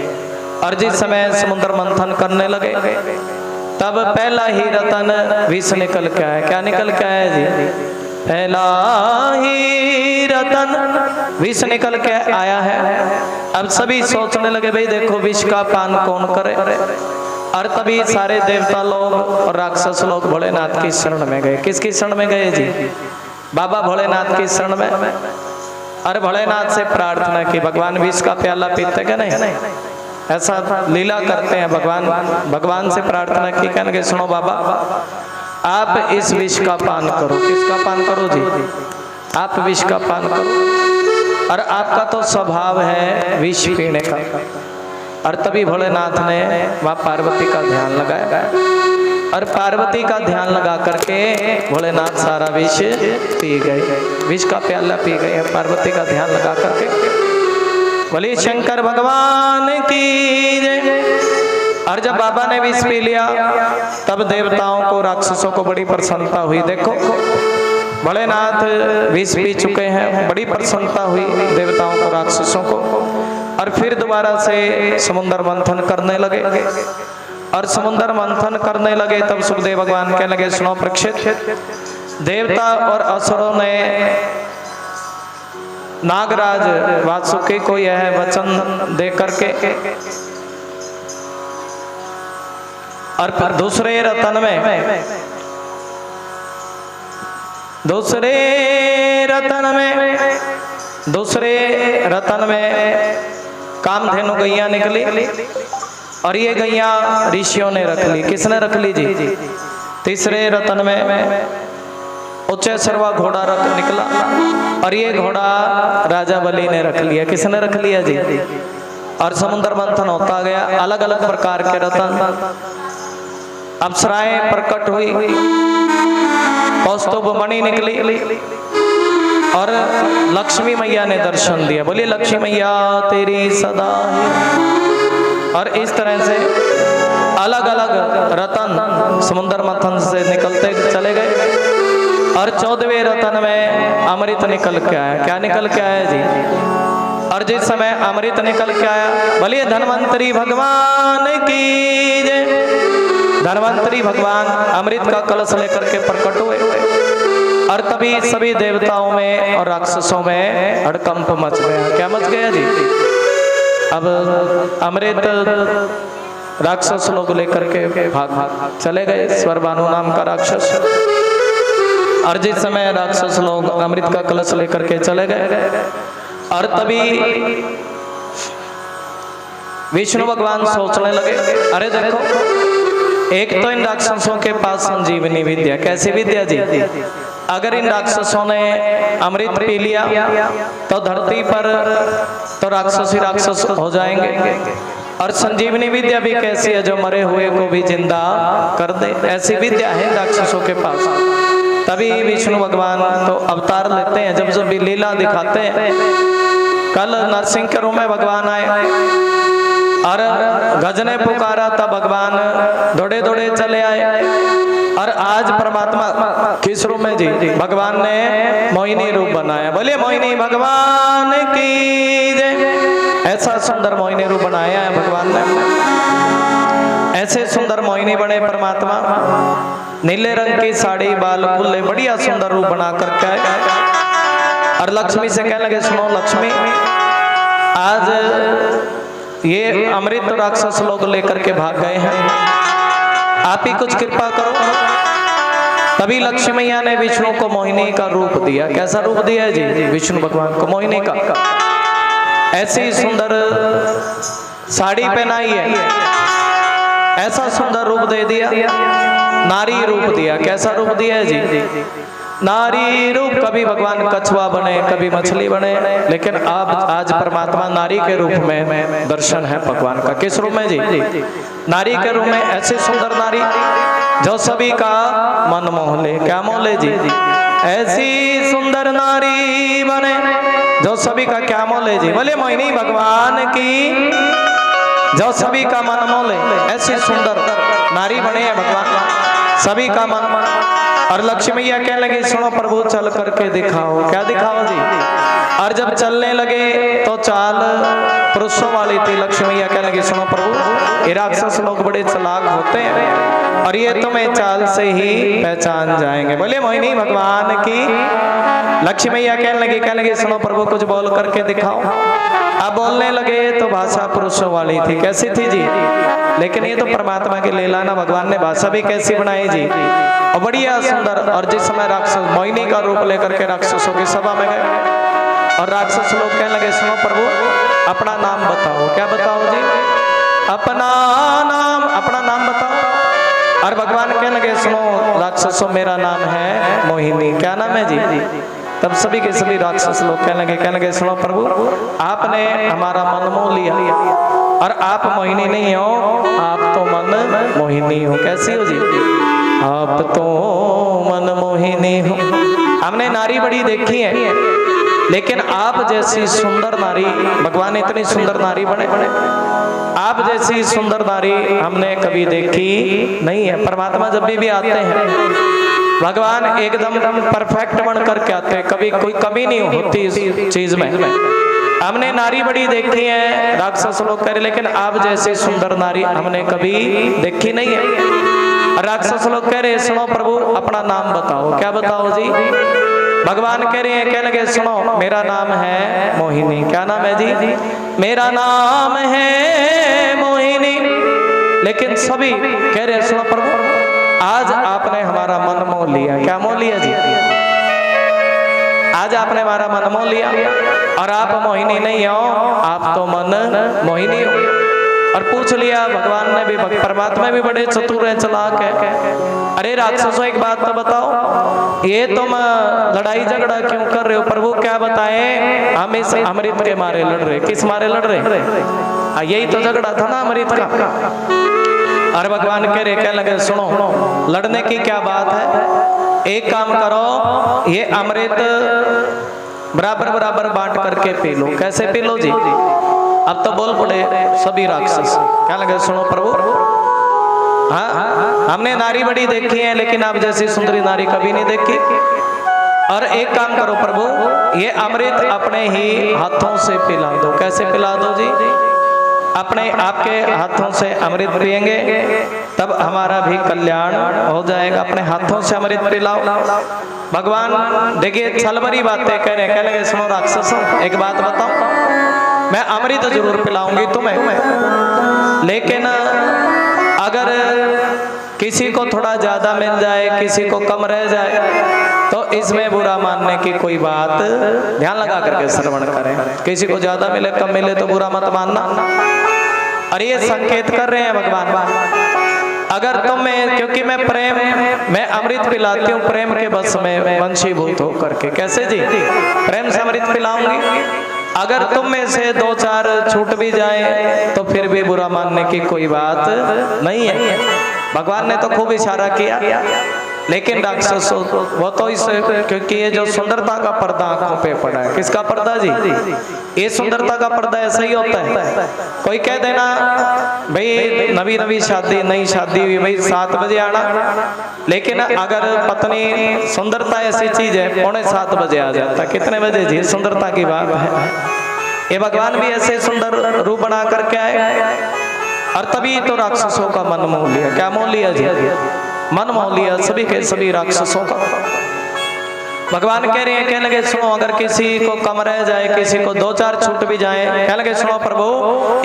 Speaker 2: और जिस समय समुद्र मंथन करने लगे तब पहला ही रतन विष निकल के आया। क्या निकल के आया जी? पहला ही रतन विष निकल के आया है। अब सभी सोचने लगे भाई देखो विष का पान कौन करे। और तभी सारे देवता लोग और राक्षस लोग भोलेनाथ की शरण में गए। किसकी शरण में गए जी? बाबा भोलेनाथ की शरण में। और भोलेनाथ से प्रार्थना की भगवान विष का प्याला पीते क्या नहीं? ऐसा लीला करते हैं भगवान। भगवान से प्रार्थना की, कहने के सुनो बाबा आप इस विष का पान करो। किसका पान करो जी? आप विष का पान करो। और आपका तो स्वभाव है विष पीने का। और तभी भोलेनाथ ने वहाँ पार्वती का ध्यान लगाया और पार्वती का ध्यान लगा करके भोलेनाथ सारा विष पी गए। विष का प्याला पी गए पार्वती का ध्यान लगा करके। बोलिए शंकर भगवान की जय। और जब बाबा ने विष पी लिया तब देवताओं को राक्षसों को बड़ी प्रसन्नता हुई। देखो भोलेनाथ विष पी चुके हैं, बड़ी प्रसन्नता हुई देवताओं को राक्षसों को। और फिर दोबारा से समुद्र मंथन करने लगे। और समुद्र मंथन करने लगे तब सुखदेव भगवान कहने लगे सुनो परीक्षित, देवता और असुरों ने नागराज वासुकी को यह वचन दे करके और दूसरे रतन में कामधेनु गैया निकली। और ये गैया ऋषियों ने रख ली। किसने रख ली जी? तीसरे रतन में उच्चय सर्वा घोड़ा निकला। और ये घोड़ा राजा बलि ने रख लिया। किसने रख लिया जी? और समुद्र मंथन होता गया। अलग अलग प्रकार के रतन, अप्सराएं प्रकट हुई, कौस्तुभ मणि निकली और लक्ष्मी मैया ने दर्शन दिया। बोलिए लक्ष्मी मैया तेरी सदा है। और इस तरह से अलग अलग रतन समुद्र मंथन से निकलते चले गए। और 14वें रतन में अमृत निकल के आया। क्या निकल के आया जी? और जिस समय अमृत निकल के आया, बोलिए धन्वंतरी भगवान की जय। धन्वंतरी भगवान अमृत का कलश लेकर के प्रकट हुए। और तभी सभी देवताओं में और राक्षसों में हड़कंप मच गया। क्या मच गया जी? अब अमृत राक्षस लोग लेकर के भाग चले गए। स्वरभानु नाम का राक्षस। और जिस समय राक्षस लोग अमृत का कलश लेकर के चले गए और तभी विष्णु भगवान सोचने लगे अरे देखो एक तो इन राक्षसों के पास संजीवनी विद्या। कैसी विद्या जी? अगर इन राक्षसों ने अमृत पी लिया तो धरती पर तो राक्षस ही राक्षस हो जाएंगे। और संजीवनी विद्या भी कैसी है? जो मरे हुए को भी जिंदा कर दे। ऐसी विद्या है राक्षसों के पास। तभी विष्णु भगवान तो अवतार लेते हैं, जब जब भी लीला दिखाते हैं। कल नरसिंह के रूप में भगवान आए और गजने पुकारा था, भगवान दौड़े दौड़े चले आए। और आज परमात्मा किस रूप में जी? भगवान ने मोहिनी रूप बनाया। बोलिए मोहिनी भगवान की जय। ऐसा सुंदर मोहिनी रूप बनाया है भगवान ने। ऐसे सुंदर मोहिनी बने परमात्मा। नीले रंग की साड़ी, बाल खुले, बढ़िया सुंदर रूप बना करके आए। और लक्ष्मी से कहने लगे सुनो लक्ष्मी, आज ये अमृत राक्षस लोग लेकर के भाग गए हैं, आप ही कुछ कृपा करो। तभी लक्ष्मी मैया ने विष्णु को मोहिनी का रूप दिया। कैसा रूप दिया है जी? विष्णु भगवान को मोहिनी का। ऐसी सुंदर साड़ी पहनाई है, ऐसा सुंदर रूप दे दिया, नारी रूप दिया। कैसा रूप दिया है जी? नारी रूप। कभी भगवान कछुआ बने, कभी मछली बने, लेकिन अब आज परमात्मा नारी के रूप में दर्शन है भगवान का। किस रूप में जी? नारी के रूप में। ऐसी सुंदर नारी जो सभी का मन मोह ले। क्या मोह ले जी? ऐसी सुंदर नारी बने जो सभी का क्या मोह ले जी? बोले मोहिनी भगवान की, जो सभी का मन मोह ले। ऐसी सुंदर नारी बने हैं भगवान, सभी का मन। और लक्ष्मी मैया कहने लगी सुनो प्रभु चल करके दिखाओ। क्या दिखाओ जी? और जब चलने लगे तो चाल पुरुषों वाली थी। लक्ष्मी मैया कहने लगी सुनो प्रभु, ये राक्षस लोग बड़े चालाक होते हैं और ये तुम्हें चाल से ही पहचान जाएंगे। बोले मोहिनी भगवान की। लक्ष्मी मैया कहने लगी सुनो प्रभु कुछ बोल करके दिखाओ। अब बोलने लगे तो भाषा पुरुषों वाली थी। कैसी थी जी? लेकिन ये तो परमात्मा की लीला ना, भगवान ने भाषा भी कैसी बनाई जी, और बढ़िया सुंदर। और जिस समय राक्षस मोहिनी का रूप लेकर के राक्षसों की सभा में गए और राक्षस लोग कहने लगे सुनो प्रभु अपना नाम बताओ। क्या बताओ जी? अपना नाम बताओ। और भगवान कहने लगे सुनो राक्षसों मेरा नाम है मोहिनी। क्या नाम है जी? तब सभी के सभी राक्षस लोग कहने लगे सुनो प्रभु आपने हमारा मन मोह लिया और आप मोहिनी नहीं हो, आप तो मन मोहिनी हो। कैसी हो जी? आप तो मन मोहिनी हो। हमने नारी बड़ी देखी है, लेकिन आप जैसी सुंदर नारी, भगवान इतनी सुंदर नारी बने, आप जैसी सुंदर नारी हमने कभी देखी नहीं है। परमात्मा जब भी आते हैं भगवान एकदम परफेक्ट बन करके आते हैं, कभी कोई कमी नहीं होती इस चीज में। हमने नारी बड़ी देखी है, राक्षस लोग कह रहे, लेकिन आप जैसी सुंदर नारी हमने कभी देखी नहीं है। राक्षस लोग कह रहे सुनो प्रभु अपना नाम बताओ। क्या बताओ जी? भगवान कह रहे हैं, कह लगे सुनो मेरा नाम है मोहिनी। क्या नाम है जी? मेरा नाम है मोहिनी। लेकिन सभी कह रहे सुनो प्रभु आज आपने हमारा मन मोह लिया। क्या मोह लिया जी? आज आपने हमारा मन मोह लिया और आप मोहिनी नहीं हो, आप तो मन मोहिनी हो। और पूछ लिया भगवान ने भी, परमात्मा भी बड़े चतुर हैं, चालाक है। अरे राक्षसों एक बात तो बताओ, ये तुम लड़ाई झगड़ा क्यों कर रहे हो? प्रभु क्या बताएं, हम इस अमृत के मारे लड़ रहे। किस मारे लड़ रहे? यही तो झगड़ा था ना अमृत का। और भगवान कहने लगे सुनो लड़ने की क्या बात है, एक काम करो ये अमृत बराबर बराबर बांट करके पी लो। कैसे पी लो जी? अब तो बोल पड़े सभी राक्षस। क्या लगे सुनो प्रभु हाँ हमने नारी बड़ी देखी है, लेकिन आप जैसी सुंदरी नारी कभी नहीं देखी। और एक काम करो प्रभु ये अमृत अपने ही हाथों से पिला दो। कैसे पिला दो जी? अपने आपके हाथों से अमृत पिएंगे तब हमारा भी कल्याण हो जाएगा। अपने हाथों से अमृत पिलाओ। भगवान देखिए छलबरी बातें कह रहे, कह लगे सुनो राक्षसों एक बात बताओ, मैं अमृत जरूर पिलाऊंगी तुम्हें, लेकिन अगर किसी को थोड़ा ज्यादा मिल जाए, किसी को कम रह जाए, तो इसमें बुरा मानने की कोई बात ध्यान लगा करके श्रवण करें। किसी को ज्यादा मिले कम मिले तो बुरा मत मानना। और ये संकेत कर रहे हैं भगवान, अगर तुम में, क्योंकि मैं प्रेम मैं अमृत पिलाती हूँ प्रेम के बस में वंशीभूत होकर के। कैसे जी? प्रेम से अमृत पिलाऊंगी। अगर तुम में से दो चार छूट भी जाए तो फिर भी बुरा मानने की कोई बात नहीं है। भगवान ने तो खूब इशारा किया, लेकिन राक्षसों वो तो इस, क्योंकि ये जो सुंदरता का पर्दा आंखों पे पड़ा है। किसका पर्दा जी? ये सुंदरता का पर्दा ऐसा ही होता है। कोई कह देना भाई नवी नवी शादी, नई शादी हुई भाई 7 बजे आना, लेकिन अगर पत्नी सुंदरता ऐसी चीज है 6:45 बजे आ जाता। कितने बजे जी? सुंदरता की बात है। ये भगवान भी ऐसे सुंदर रूप बना करके आए और तभी तो राक्षसों का मन मोह लिया। क्या मोह लिया जी? मन मोह लिया सभी के सभी राक्षसों का। भगवान कह रहे हैं, कहने लगे सुनो, अगर किसी को कम रह जाए, किसी को 2-4 छूट भी जाए, कहने लगे सुनो प्रभु,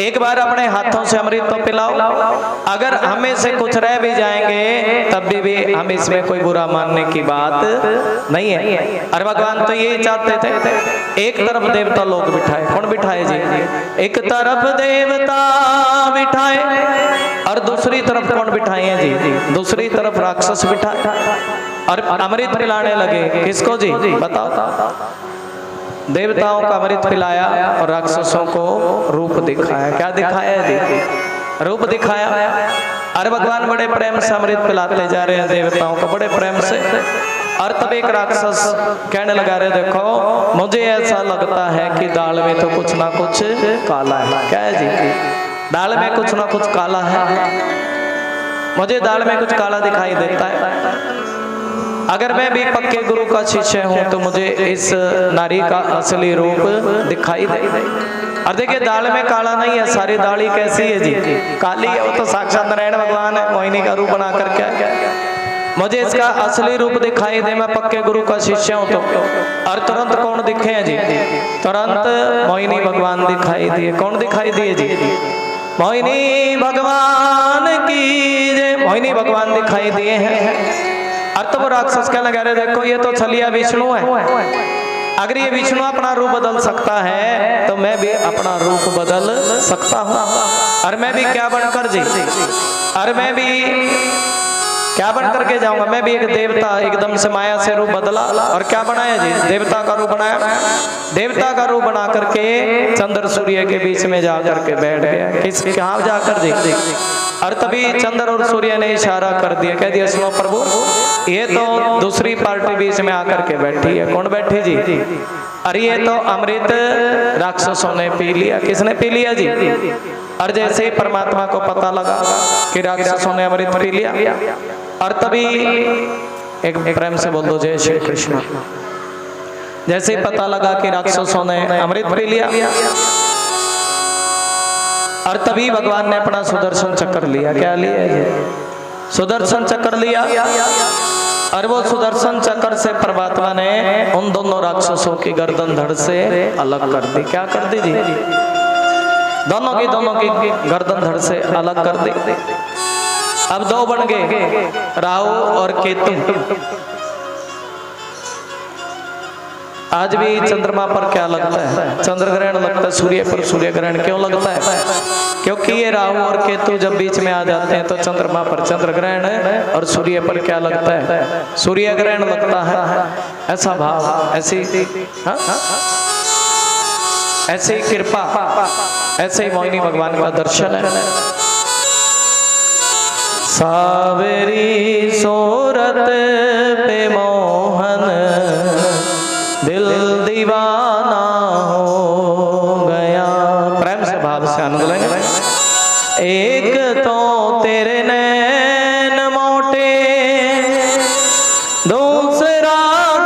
Speaker 2: एक बार अपने हाथों से अमृत तो पिलाओ, अगर हमें से कुछ रह भी जाएंगे तब भी हम इसमें कोई बुरा मानने की बात नहीं है। अरे भगवान तो यही चाहते थे, एक तरफ देवता लोग बिठाए, कौन बिठाए जी? एक तरफ देवता बिठाए और दूसरी तरफ कौन बिठाए हैं जी? दूसरी तरफ राक्षस बिठाए और अमृत पिलाने लगे। किसको जी? बताओ। देवताओं का अमृत पिलाया और राक्षसों को रूप दिखाया। क्या दिखाया जी? रूप दिखाया। अरे भगवान बड़े प्रेम से अमृत पिलाते जा रहे हैं देवताओं को, बड़े प्रेम से। और तब एक राक्षस कहने लगा, रहे देखो मुझे ऐसा लगता है कि दाल में तो कुछ ना कुछ काला है। क्या है जी? दाल में कुछ ना कुछ काला है, मुझे दाल में कुछ काला दिखाई देता है। अगर मैं भी पक्के गुरु का शिष्य हूं तो मुझे इस नारी का असली रूप दिखाई दे। और देखिए दाल में काला नहीं है, सारी दाल ही कैसी है जी? काली है। वो तो साक्षात नारायण भगवान है, मोहिनी का रूप बना कर क्या मुझे इसका असली रूप दिखाई दे, मैं पक्के गुरु का शिष्य हूं तो। और तुरंत कौन दिखे हैं जी? तुरंत मोहिनी भगवान दिखाई दिए। कौन दिखाई दिए जी? मोहिनी भगवान की जय। मोहिनी भगवान दिखाई दिए हैं। और तो वो राक्षस क्या लगा रहे, देखो ये तो छलिया विष्णु है, अगर ये विष्णु अपना रूप बदल सकता है तो मैं भी अपना रूप बदल सकता हूँ। और मैं भी क्या बनकर जी? और मैं भी क्या बन करके जाऊंगा? मैं भी एक देवता, एकदम से माया से रूप बदला और क्या बनाया जी? देवता का रूप बनाया। देवता का रूप बना करके चंद्र सूर्य के बीच में जा करके बैठ गया। किस कहाँ जाकर जी? और तभी चंद्र और सूर्य ने इशारा कर दिया, कह दिया सुनो प्रभु, ये तो दूसरी पार्टी बीच में आकर के बैठी है। कौन बैठी जी? अरे ये तो अमृत राक्षसों ने पी लिया। किसने पी लिया जी? और जैसे ही परमात्मा को पता लगा कि राक्षसों ने अमृत पी लिया, और तभी एक प्रेम से बोल दो जय श्री कृष्ण। जैसे ही पता लगा कि राक्षसों ने अमृत पी लिया, और तभी भगवान ने अपना सुदर्शन चक्र लिया। क्या लिया है? सुदर्शन चक्र लिया। और वो सुदर्शन चक्र से परमात्मा ने उन दोनों राक्षसों की गर्दन धड़ से अलग कर दी। क्या कर दी जी? दोनों की गर्दन धड़ से अलग कर दी। अब दो बन गए, राहु और केतु। आज भी चंद्रमा पर क्या लगता है? चंद्र ग्रहण लगता है। सूर्य पर सूर्य ग्रहण क्यों लगता है? क्योंकि ये राहु और केतु जब बीच में आ जाते हैं तो चंद्रमा पर चंद्र ग्रहण है और सूर्य पर क्या लगता है? सूर्य ग्रहण लगता है। ऐसा भाव, ऐसी ऐसे ही कृपा, ऐसे ही मोहिनी भगवान का दर्शन है। सावरी सूरत पे मोहन दिल दीवाना हो गया। प्रेम से भाव से आनंद लेंगे। एक तो तेरे नैन मोटे, दूसरा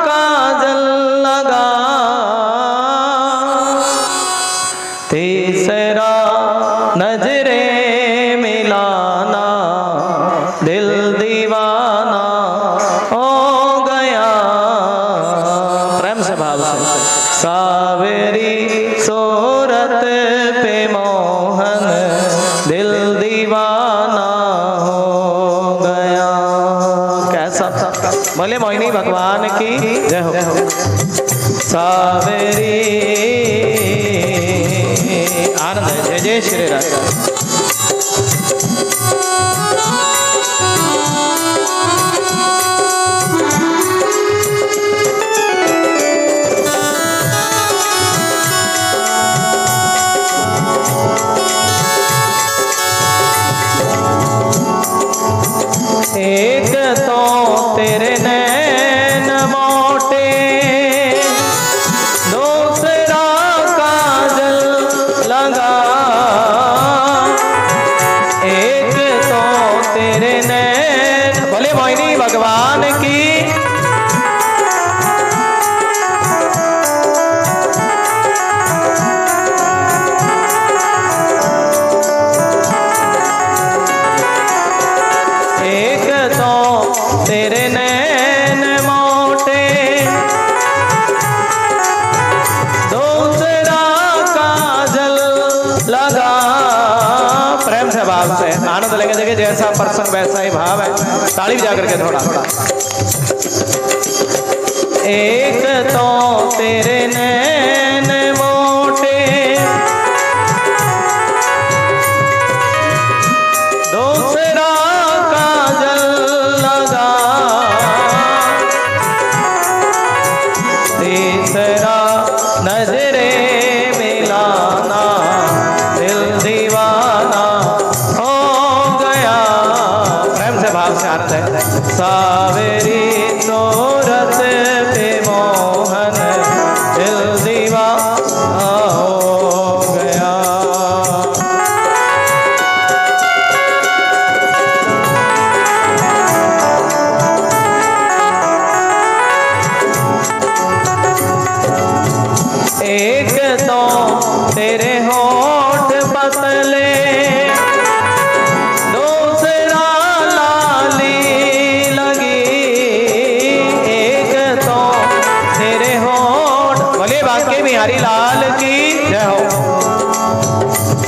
Speaker 2: काजल लगा, तीसरा नजरे मिलाना, दिल दीवाना हो गया। प्रेम से भाव से। सावरी सूरत पे मोहन दिल दीवाना हो गया। कैसा था? बोले मोहिनी भगवान की जय हो। सावरी आनंद। जय जय श्री राम। एक तो तेरे नैन मोटे, दूसरा काजल लगा। एक तो तेरे नैन, बोले मोहिनी भगवान की। तेरे नैन मोटे, जैसा प्रसंग वैसा ही भाव है। ताली बजा करके थोड़ा एक तो तेरे नैन मोटे, दूसरा काजल लगा, तीसरा नजरे मिलाना, दिल दीवाना हो गया। प्रेम से भाव से अर्थ है सावेरी सूरत पे मोहन, दिल दीवाना हो गया। एक तो तेरे होठ पतले, दूसरा लाली लगी। एक तो तेरे होठ, बोले बांके बिहारी लाल की जय हो।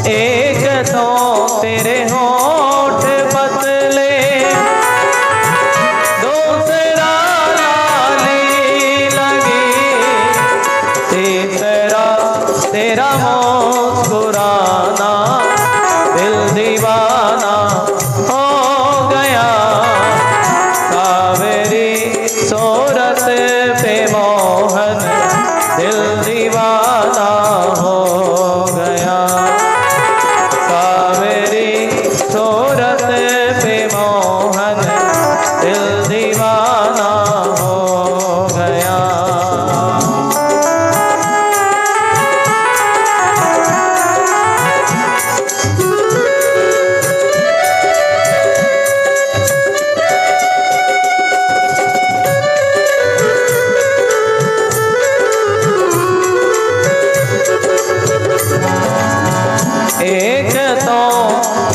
Speaker 2: एक तो तेरे होठ पतले, दूसरा लाली लगी, तीसरा तेरा मुस्कुराना, दिल दीवाना हो गया। सावेरी सूरत पे मोहन, दिल दीवाना हो गया। सावेरी सूरत पे मोहन, दिल दीवाना हो गया। एक तो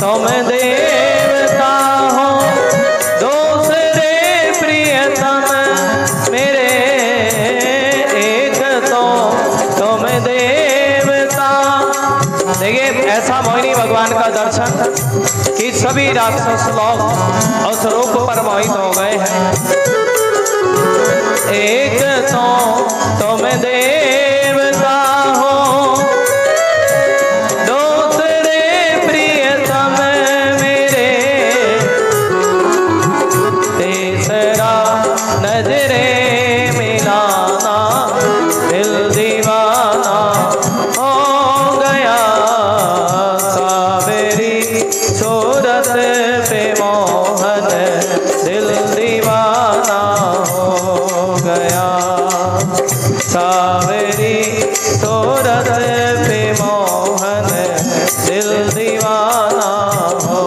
Speaker 2: तुम देवता हो, दूसरे प्रियतम मेरे। एक तो तुम देवता। देखिए ऐसा मोहिनी भगवान का दर्शन कि सभी राक्षस लोग उस रूप पर मोहित हो गए हैं। एक तो तुम देवता हो, दूसरे प्रियतम मेरे, तीसरा नजरे मिलाना, दिल दीवाना हो गया। सावेरी सूरत पे मोहन, दिल दीवाना हो गया। सावेरी सूरत पे मोहन, दिल दीवाना हो।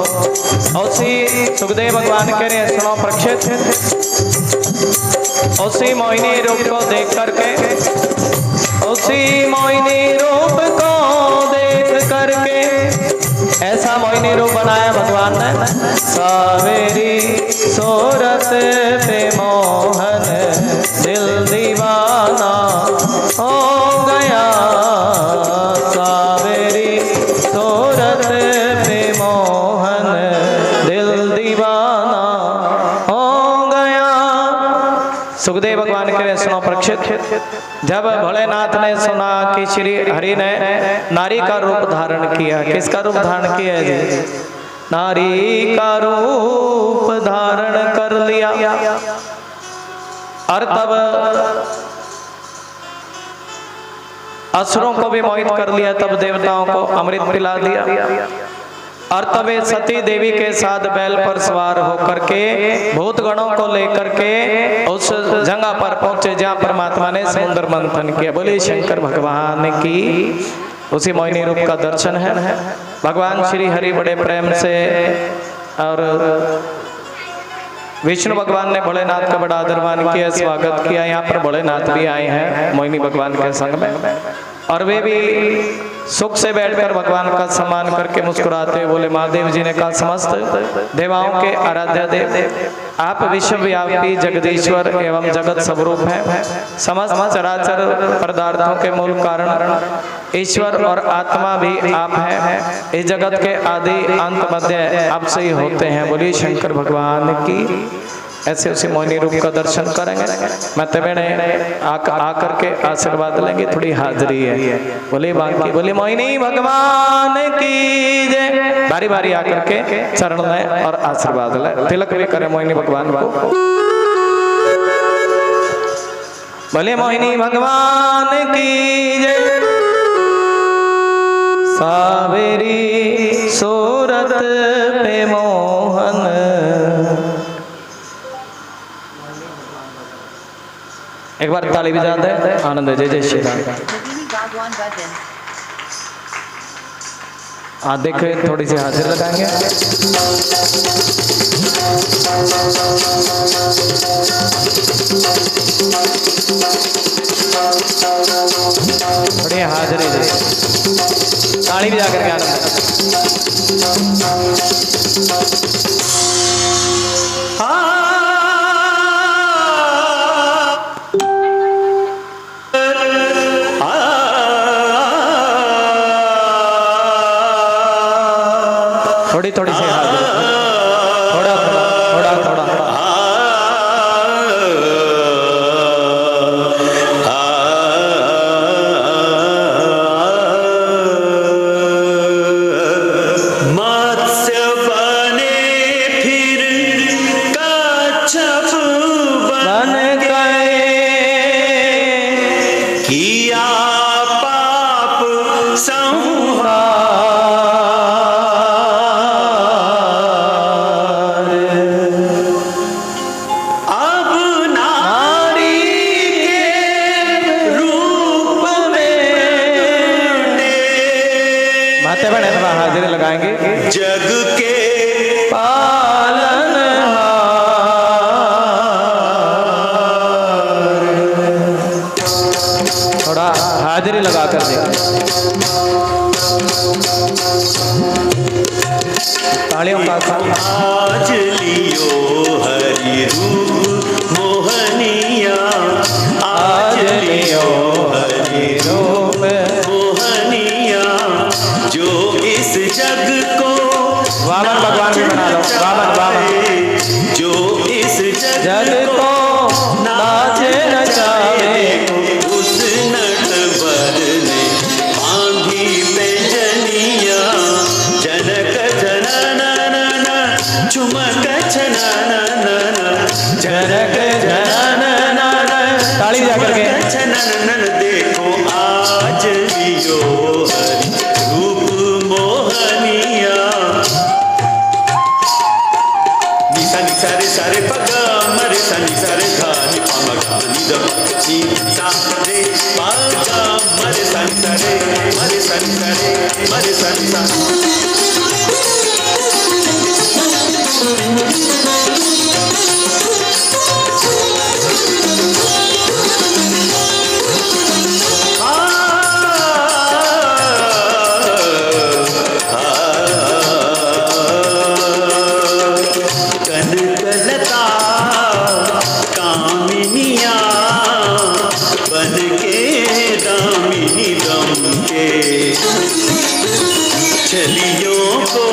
Speaker 2: उसी सुखदेव भगवान कह रहे हैं सुनो प्रक्षेप, उसी मोहिनी रूप को देख करके, उसी मोहिनी रूप को देख करके ऐसा मोहिनी रूप बनाया भगवान ने। सावेरी सूरत पे मोहन, दिल दीवाना हो गया। सावेरी सूरत पे मोहन, दिल दीवाना हो गया। सुखदेव भगवान के सुनो परीक्षित, जब भोलेनाथ ने सुना कि श्री हरि ने नारी का रूप धारण किया, किसका रूप धारण किया जी? नारी का रूप धारण कर लिया। और तब असुरों को भी मोहित कर लिया, तब देवताओं को अमृत पिला दिया। और तब सती देवी के साथ बैल पर सवार होकर के भूत गणों को लेकर के उस जगह पर पहुंचे जहां परमात्मा ने समुद्र मंथन किया। बोले शंकर भगवान की। उसी मोहिनी रूप का दर्शन है। भगवान श्री हरि बड़े प्रेम से और विष्णु भगवान ने भोलेनाथ का बड़ा आदरमान किया, स्वागत किया। यहाँ पर भोलेनाथ भी आए हैं मोहिनी भगवान के संग में, और वे भी सुख से बैठकर भगवान का सम्मान करके मुस्कुराते हुए बोले, महादेव जी ने कहा, समस्त देवाओं के आराध्य देव, आप विश्वव्यापी जगदीश्वर एवं जगत स्वरूप हैं। समस्त चराचर पदार्थों के मूल कारण ईश्वर और आत्मा भी आप हैं। इस जगत के आदि अंत मध्य आपसे ही होते हैं। बोलिए शंकर भगवान की। ऐसे उसी मोहिनी रूप का दर्शन करेंगे। मैं बेणे आकर के आशीर्वाद लेंगे, थोड़ी हाजिरी है। बोले बाकी, बोले मोहिनी भगवान की जय। बारी बारी आकर के चरण लें और आशीर्वाद लें। तिलक भी करें मोहिनी भगवान को। बोले मोहिनी भगवान की जय। सावेरी सूरत पे मोहन, एक बार ताली बजा दे। आनंद जय जय श्री राम। हाँ देखो, थोड़ी सी हाजिर लगाएंगे। थोड़ी हाजिरी दे, ताली बजा करके आनंद। थोड़ी थोड़ी सी हाजिर, थोड़ा थोड़ा थोड़ा थोड़ा।
Speaker 4: मत्स्य बने फिर कच्छप
Speaker 2: बन गए,
Speaker 4: किया पाप संहार। अब नारी के रूप में
Speaker 2: माते बने थोड़ा हाजिरी लगाएंगे।
Speaker 4: जग के
Speaker 2: पालन थोड़ा हाजिरी लगा कर दे। तालियों का
Speaker 4: आज लियो हरि रूप मोहनिया, आज लियो हरि
Speaker 2: रूप
Speaker 4: मोहनिया, जो इस जग को
Speaker 2: वामन भगवान भी बना लो। वामन वामन,
Speaker 4: जो इस
Speaker 2: जग
Speaker 4: जग
Speaker 2: को नाचे नचावे,
Speaker 4: उस नटवर ने बांधी पैजनिया। जनक जनन चुमक छनन,
Speaker 2: जनक जनन। ताली बजा करके।
Speaker 4: छनन देखो आज लियो हरि रूप मोहनिया। निसा निसा रे सारे पगा मरे सा निसा रे धा नि पा गा नि द नी सा रे पगा मरे सा निसा रे मरे सा निसा रे मरे सा निसा। कनकलता कामिनिया बन के दामिनी दम के, छलियों को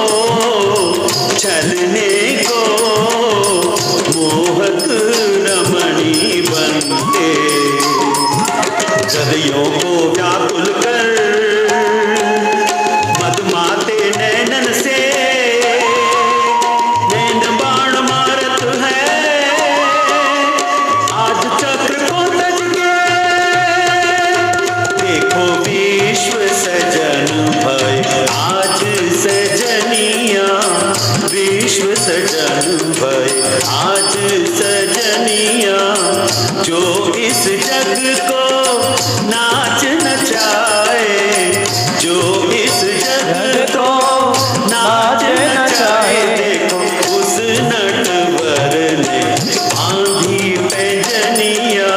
Speaker 4: छलने को मोहक रमणी बन के, हृदयों को व्याकुल कर मधुमाते नैनन से नैन बाण मारत है। आज चक्र को तज के देखो विश्व सजन भय, आज सजनिया विश्व सजन भय, आज सजनिया, जो इस जग को नाच नचाए, जो इस जग को नाच नचाए। देखो उस नटवर ने बांधी पैजनिया।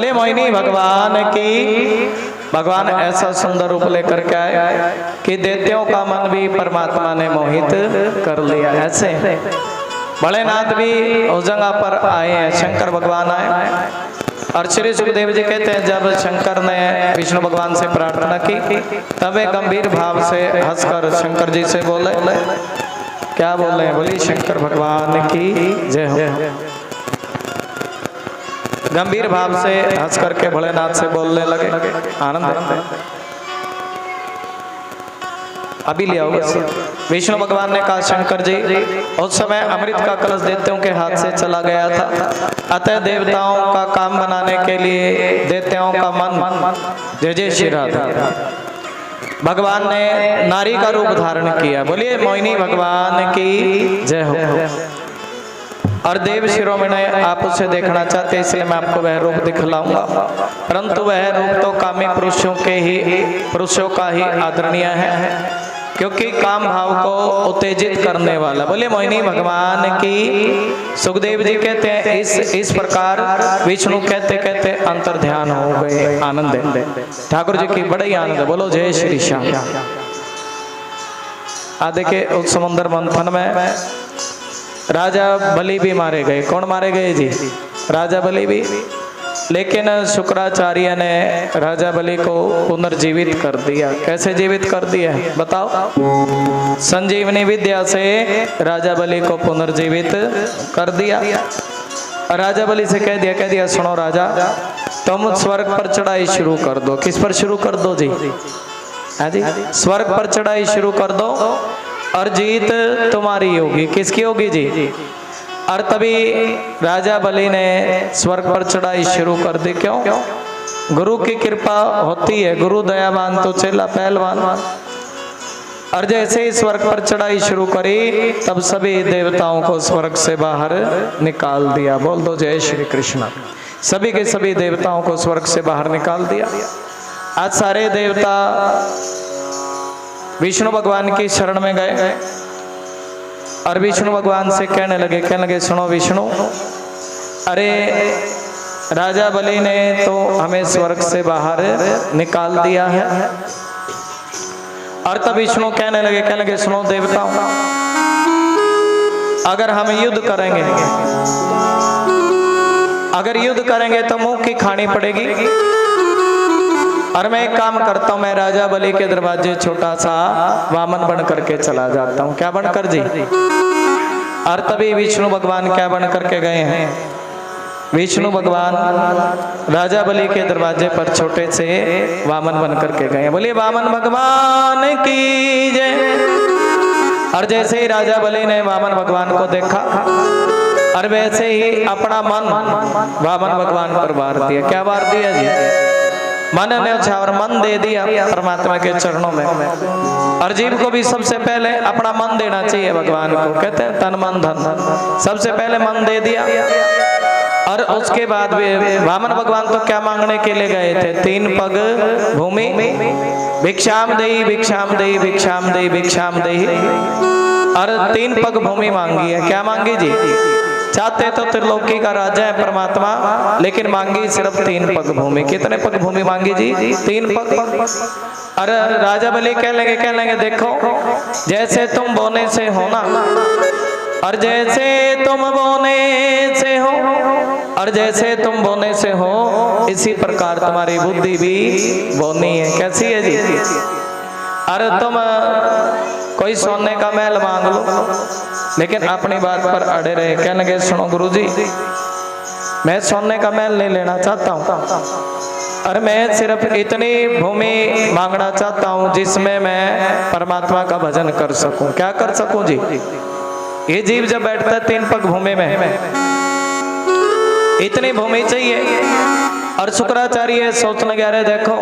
Speaker 2: बोले मोहिनी भगवान की। भगवान ऐसा सुंदर रूप लेकर के आए कि दैत्यों का मन भी परमात्मा ने मोहित कर लिया। ऐसे भोलेनाथ भी उस जगह पर आए हैं, शंकर भगवान आए। और श्री सुखदेव जी कहते हैं जब शंकर ने विष्णु भगवान से प्रार्थना की तब वे गंभीर भाव से हंसकर शंकर जी से बोले, क्या बोले? बोली शंकर भगवान की जय हो। गंभीर भाव से हंस करके भोलेनाथ से बोलने लगे, आनंद अभी लिया होगा। विष्णु भगवान ने कहा शंकर जी उस समय अमृत का कलश दैत्यों के हाथ से चला गया था, अतः देवताओं का काम बनाने के लिए दैत्यों का मन जय जय श्री राधा भगवान ने नारी का रूप धारण किया। बोलिए मोहिनी भगवान की जय हो। और देव शिरोमणि आप उसे देखना चाहते इसलिए मैं आपको वह रूप दिखलाऊंगा, परंतु वह रूप तो कामी पुरुषों का ही आदरणीय है, क्योंकि काम भाव को उत्तेजित करने वाला। बोले मोहिनी भगवान की। सुखदेव जी कहते हैं इस प्रकार विष्णु कहते कहते अंतर ध्यान हो गए। आनंद ठाकुर जी की बड़ा ही आनंद। बोलो जय श्री श्याम। देखिए उस समुद्र मंथन में राजा बलि भी मारे गए। कौन मारे गए जी? राजा बलि भी। लेकिन शुक्राचार्य ने राजा बलि को पुनर्जीवित कर दिया। कैसे जीवित कर दिया बताओ? संजीवनी विद्या से राजा बलि को पुनर्जीवित कर दिया। राजा बलि से कह दिया सुनो राजा, तुम स्वर्ग पर चढ़ाई शुरू कर दो। किस पर शुरू कर दो जी? हाँ जी, स्वर्ग पर चढ़ाई शुरू कर दो और जीत तुम्हारी होगी। किसकी होगी जी? और तभी राजा बलि ने स्वर्ग पर चढ़ाई शुरू कर दी। क्यों? गुरु की कृपा होती है, गुरु दयावान तो चेला पहलवान। और जैसे ही स्वर्ग पर चढ़ाई शुरू करी तब सभी देवताओं को स्वर्ग से बाहर निकाल दिया। बोल दो जय श्री कृष्ण। सभी के सभी देवताओं को स्वर्ग से बाहर निकाल दिया। आज सारे देवता विष्णु भगवान की शरण में गए और विष्णु भगवान से कहने लगे सुनो विष्णु, अरे राजा बलि ने तो हमें स्वर्ग से बाहर निकाल दिया है। और तब विष्णु कहने लगे सुनो देवताओं, अगर हम युद्ध करेंगे तो मुंह की खानी पड़ेगी। और मैं एक काम करता हूँ, मैं राजा बलि के दरवाजे छोटा सा वामन बन करके चला जाता हूँ। क्या बनकर जी? और तभी विष्णु भगवान क्या बन करके गए हैं? विष्णु भगवान राजा बलि के दरवाजे पर छोटे से वामन बन करके गए। बोलिए वामन भगवान की जय। और जैसे ही राजा बलि ने वामन भगवान को देखा और वैसे ही अपना मन वामन भगवान पर वार दिया। क्या वार दिया जी? मन ने और मन दे दिया परमात्मा के चरणों में। और जीव को भी सबसे पहले अपना मन देना चाहिए भगवान को। कहते हैं तन मन धन, सबसे पहले मन दे दिया। और उसके बाद वामन भगवान तो क्या मांगने के लिए गए थे? 3 पग भूमि, भिक्षाम देहि भिक्षाम देहि भिक्षाम देहि भिक्षाम देहि। और 3 पग भूमि मांगी है। क्या मांगी जी? चाहते तो त्रिलोकी का राजा है परमात्मा, लेकिन मांगी सिर्फ 3 पग भूमि। कितने पग भूमि मांगी जी? 3 पग। अरे राजा बलि कह लेंगे देखो, जैसे तुम बोने से हो ना, और जैसे तुम बोने से हो, और जैसे तुम बोने से हो इसी प्रकार तुम्हारी बुद्धि भी बोनी है। कैसी है जी? अरे तुम कोई सोने का महल मांग लो, लेकिन अपनी बात पर अड़े रहे। कहने लगे सुनो गुरुजी, मैं सोने का महल नहीं लेना चाहता हूँ, और मैं सिर्फ इतनी भूमि मांगना चाहता हूँ जिसमें मैं परमात्मा का भजन कर सकूं। क्या कर सकूं जी? ये जीव जब बैठता है 3 पग भूमि में, इतनी भूमि चाहिए। और शुक्राचार्य सोचने गया रहे, देखो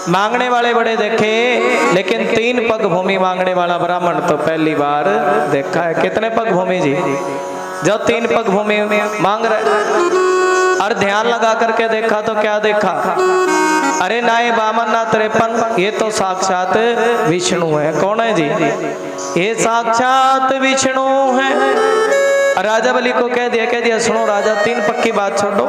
Speaker 2: मांगने वाले बड़े देखे, लेकिन 3 पग भूमि मांगने वाला ब्राह्मण तो पहली बार देखा है। कितने पग भूमि जी? जो 3 पग भूमि मांग रहे। और ध्यान लगा करके देखा तो क्या देखा? अरे ना ये वामन ना 53, ये तो साक्षात विष्णु है। कौन है जी? ये साक्षात विष्णु है। राजा बलि को कह दिया सुनो राजा, 3 पग की बात छोड़ो,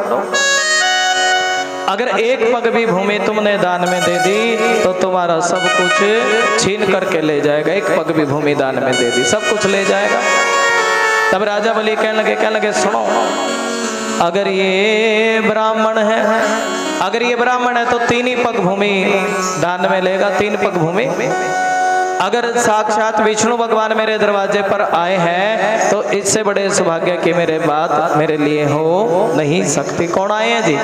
Speaker 2: अगर एक पग भी भूमि तुमने दान में दे दी तो तुम्हारा सब कुछ छीन करके ले जाएगा। एक पग भी भूमि दान में दे दी, सब कुछ ले जाएगा। तब राजा बलि कहने लगे सुनो, अगर ये ब्राह्मण है, अगर ये ब्राह्मण है तो 3 ही पग भूमि दान में लेगा, 3 पग भूमि। अगर साक्षात विष्णु भगवान मेरे दरवाजे पर आए हैं तो इससे बड़े सौभाग्य की मेरे बात मेरे लिए हो नहीं सकती। कौन आए हैं जी?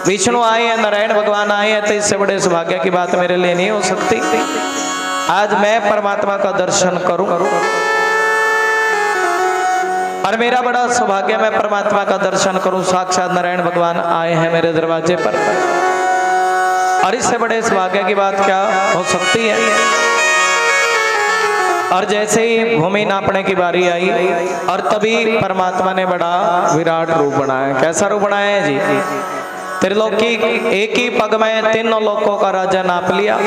Speaker 2: विष्णु आए हैं, नारायण भगवान आए हैं, तो इससे बड़े सौभाग्य की बात मेरे लिए नहीं हो सकती। आज मैं परमात्मा का दर्शन करूं और मेरा बड़ा सौभाग्य, मैं परमात्मा का दर्शन करूं। साक्षात नारायण भगवान आए हैं मेरे दरवाजे पर, और इससे बड़े सौभाग्य की बात क्या हो सकती है। और जैसे ही भूमि नापने की बारी आई और तभी परमात्मा ने बड़ा विराट रूप बनाया। कैसा रूप बनाया है जी? त्रिलोकी, एक ही पग में 3 लोकों का राजा नाप लिया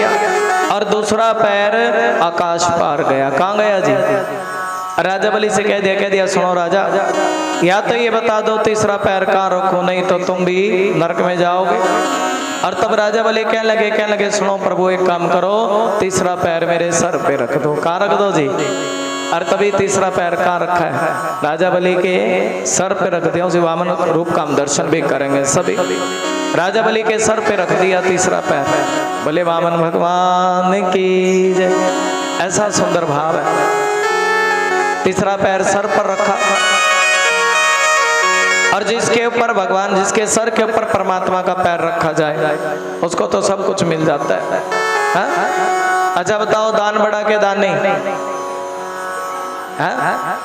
Speaker 2: और दूसरा पैर आकाश पार गया। कहाँ गया जी? राजा बलि से कह दिया सुनो राजा, या तो ये बता दो तीसरा पैर कहाँ रखो, नहीं तो तुम भी नरक में जाओगे। और तब राजा बलि कहने लगे सुनो प्रभु, एक काम करो, तीसरा पैर मेरे सर पे रख दो। कहाँ रख दो जी? और तभी तीसरा पैर कहाँ रखा है? राजा बलि के सर पे रख दिया। उसी वामन रूप का हम दर्शन भी करेंगे सभी। राजा बलि के सर पे रख दिया तीसरा पैर। बोले वामन भगवान की जय। ऐसा सुंदर भाव है। तीसरा पैर सर पर रखा, और जिसके ऊपर भगवान, जिसके सर के ऊपर परमात्मा का पैर रखा जाए उसको तो सब कुछ मिल जाता है। हा? अच्छा बताओ, दान बड़ा के दान नहीं?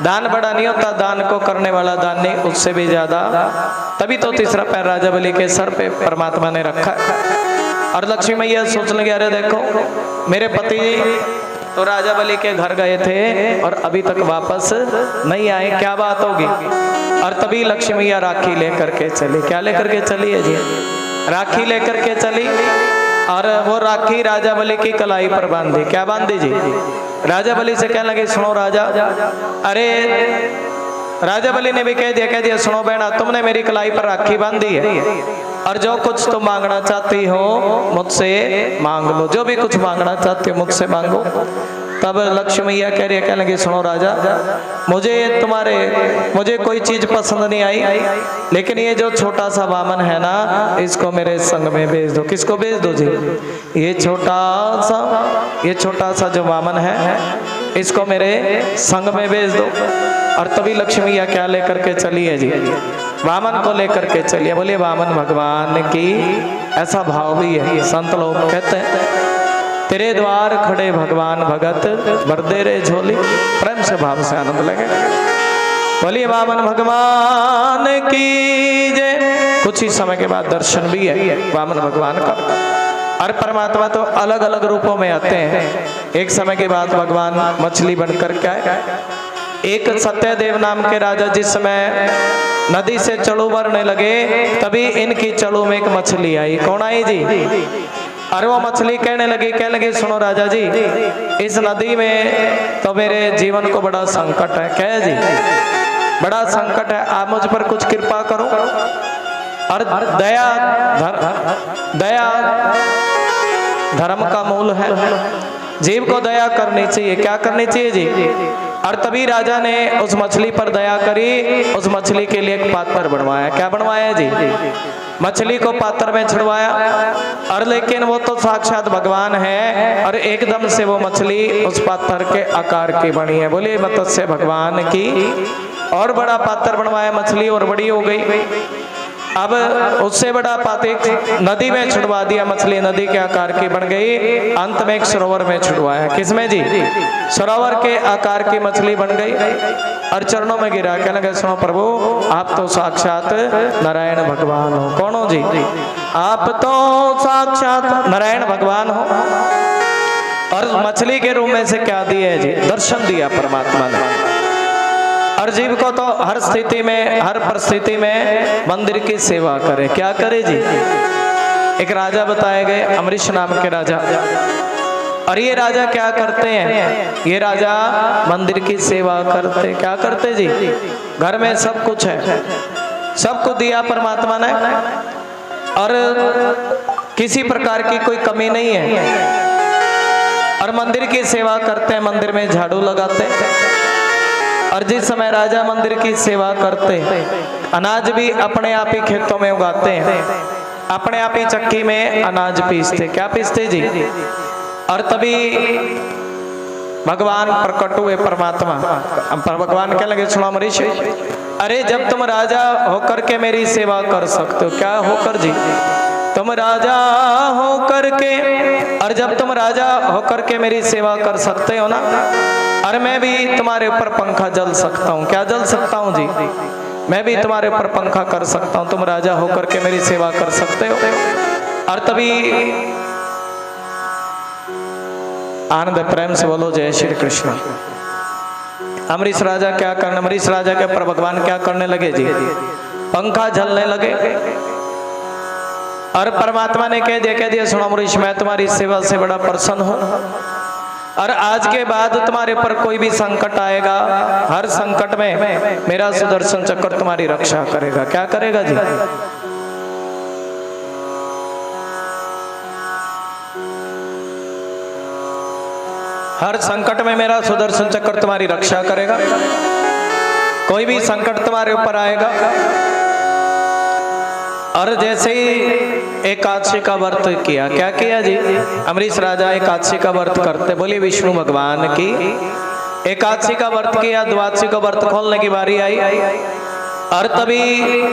Speaker 2: दान बड़ा नहीं होता, दान को करने वाला दान नहीं, उससे भी ज्यादा। तभी तो तीसरा पैर राजा बलि के सर पे परमात्मा ने रखा। और लक्ष्मी मैया सोच लगे, अरे देखो मेरे पति तो राजा बलि के घर गए थे और अभी तक वापस नहीं आए, क्या बात होगी। और तभी लक्ष्मी मैया राखी लेकर के चली। क्या लेकर के चली है जी? राखी लेकर के चली, और वो राखी राजा बलि की कलाई पर बांधी। क्या बांधी जी? राजा बलि से कहने लगे सुनो राजा, अरे राजा बलि ने भी कह दिया सुनो बहना, तुमने मेरी कलाई पर राखी बांधी है और जो कुछ तुम मांगना चाहती हो मुझसे मांग लो, जो भी कुछ मांगना चाहती हो मुझसे मांगो। तब लक्ष्मी मैया कहने लगी सुनो राजा, मुझे कोई चीज पसंद नहीं आई, लेकिन ये जो छोटा सा वामन है ना, इसको मेरे संग में भेज दो। किसको भेज दो जी? ये छोटा सा जो वामन है इसको मेरे संग में भेज दो। और तभी लक्ष्मी मैया क्या लेकर के चली है जी? वामन को लेकर के चलिए। बोलिए वामन भगवान की। ऐसा भाव भी है, संत लोग कहते हैं तेरे द्वार खड़े भगवान भगत भर दे रे झोली। प्रेम से भाव से आनंद लगे। बोलिए वामन भगवान की जय। कुछ ही समय के बाद दर्शन भी है वामन भगवान का। और परमात्मा तो अलग अलग रूपों में आते हैं। एक समय के बाद भगवान मछली बनकर के आए। एक सत्यदेव नाम के राजा जिस समय नदी से चड़ू भरने लगे, तभी इनकी चड़ू में एक मछली आई। कौन आई जी? और वो मछली कहने लगी सुनो राजा जी, इस नदी में तो मेरे जीवन को बड़ा संकट है। क्या है जी? बड़ा संकट है, आप मुझ पर कुछ कृपा करो। और दया धर्म का मूल है, जीव को दया करनी चाहिए। क्या करनी चाहिए जी? और तभी राजा ने उस मछली पर दया करी, उस मछली के लिए एक पात्र बनवाया। क्या बनवाया जी? मछली को पात्र में छिड़वाया। और लेकिन वो तो साक्षात भगवान है, और एकदम से वो मछली उस पात्र के आकार की बनी है। बोलिए मत्स्य भगवान की। और बड़ा पात्र बनवाया, मछली और बड़ी हो गई। अब उससे बड़ा पात्र नदी में छिड़वा दिया, मछली नदी के आकार की बन गई। अंत में एक सरोवर में छिड़वाया। किसमें जी? सरोवर के आकार की मछली बन गई और चरणों में गिरा। कहने लगे सुनो प्रभु, आप तो साक्षात नारायण भगवान हो। कौन हो जी? आप तो साक्षात नारायण भगवान हो। और मछली के रूप में से क्या दिया है जी? दर्शन दिया परमात्मा ने। और जीव को तो हर स्थिति में, हर परिस्थिति में मंदिर की सेवा करे। क्या करे जी? एक राजा बताए गए, अमरीश नाम के राजा। और ये राजा क्या करते हैं? ये राजा मंदिर की सेवा करते। क्या करते जी? घर में सब कुछ है, सबको दिया परमात्मा ने। और किसी प्रकार की कोई कमी नहीं है, और मंदिर की सेवा करते हैं, मंदिर में झाड़ू लगाते हैं, और जिस समय राजा मंदिर की सेवा करते हैं अनाज भी अपने आप ही खेतों में उगाते हैं, अपने आप ही चक्की में अनाज पीसते। क्या पीसते जी? और तभी भगवान प्रकट हुए, परमात्मा। भगवान क्या लगे, सुनो अमरीश, अरे जब तुम राजा होकर के मेरी सेवा कर सकते हो, क्या होकर जी? तुम राजा होकर के, और जब तुम राजा होकर के मेरी सेवा कर सकते हो ना, और मैं भी तुम्हारे ऊपर पंखा जल सकता हूँ। क्या जल सकता हूँ जी? मैं भी तुम्हारे ऊपर पंखा कर सकता हूँ, तुम राजा होकर के मेरी सेवा कर सकते हो। और तभी आनंद प्रेम से बोलो जय श्री कृष्ण। अमरीश राजा क्या करने, अमरीश राजा के ऊपर भगवान क्या करने लगे जी? पंखा झलने लगे। और परमात्मा ने कह दिया सुनो अमरीश, मैं तुम्हारी सेवा से बड़ा प्रसन्न हूं, और आज के बाद तुम्हारे पर कोई भी संकट आएगा, हर संकट में मेरा सुदर्शन चक्र तुम्हारी रक्षा करेगा। क्या करेगा जी? हर संकट में मेरा सुदर्शन चक्र तुम्हारी रक्षा करेगा। कोई भी संकट तुम्हारे ऊपर आएगा। और जैसे ही एकादशी का व्रत किया, क्या किया जी? अमरीश राजा एकादशी का व्रत करते, बोले विष्णु भगवान की। एकादशी का व्रत किया, द्वादशी का व्रत खोलने की बारी आई, और तभी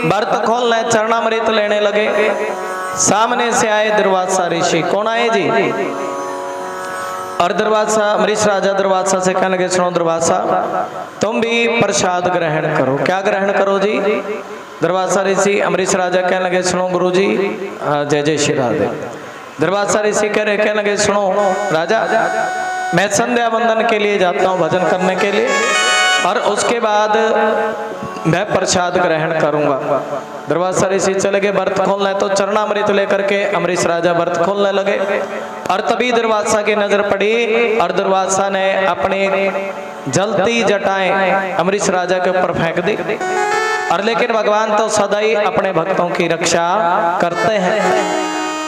Speaker 2: व्रत खोलने चरणामृत लेने लगे। सामने से आए दुर्वासा ऋषि। कौन आए जी? और दुर्वासा, अमरीश राजा दुर्वासा से कहने लगे सुनो दुर्वासा, तुम भी प्रसाद ग्रहण करो। क्या ग्रहण करो जी? दुर्वासा ऋषि, अमरीश राजा कहने लगे सुनो गुरु जी, जय जय श्री राधे। दुर्वासा ऋषि कहने लगे सुनो राजा, मैं संध्या वंदन के लिए जाता हूँ, भजन करने के लिए, और उसके बाद मैं प्रसाद ग्रहण करूंगा। दुर्वासा ऋषि चले गए व्रत खोलने, तो चरणामृत लेकर के अमरीश राजा व्रत खोलने लगे। और तभी दुर्वासा की नजर पड़ी, और दुर्वासा ने अपनी जलती जटाएं अमरीश राजा के ऊपर फेंक दी। और लेकिन भगवान तो सदा ही अपने भक्तों की रक्षा करते हैं।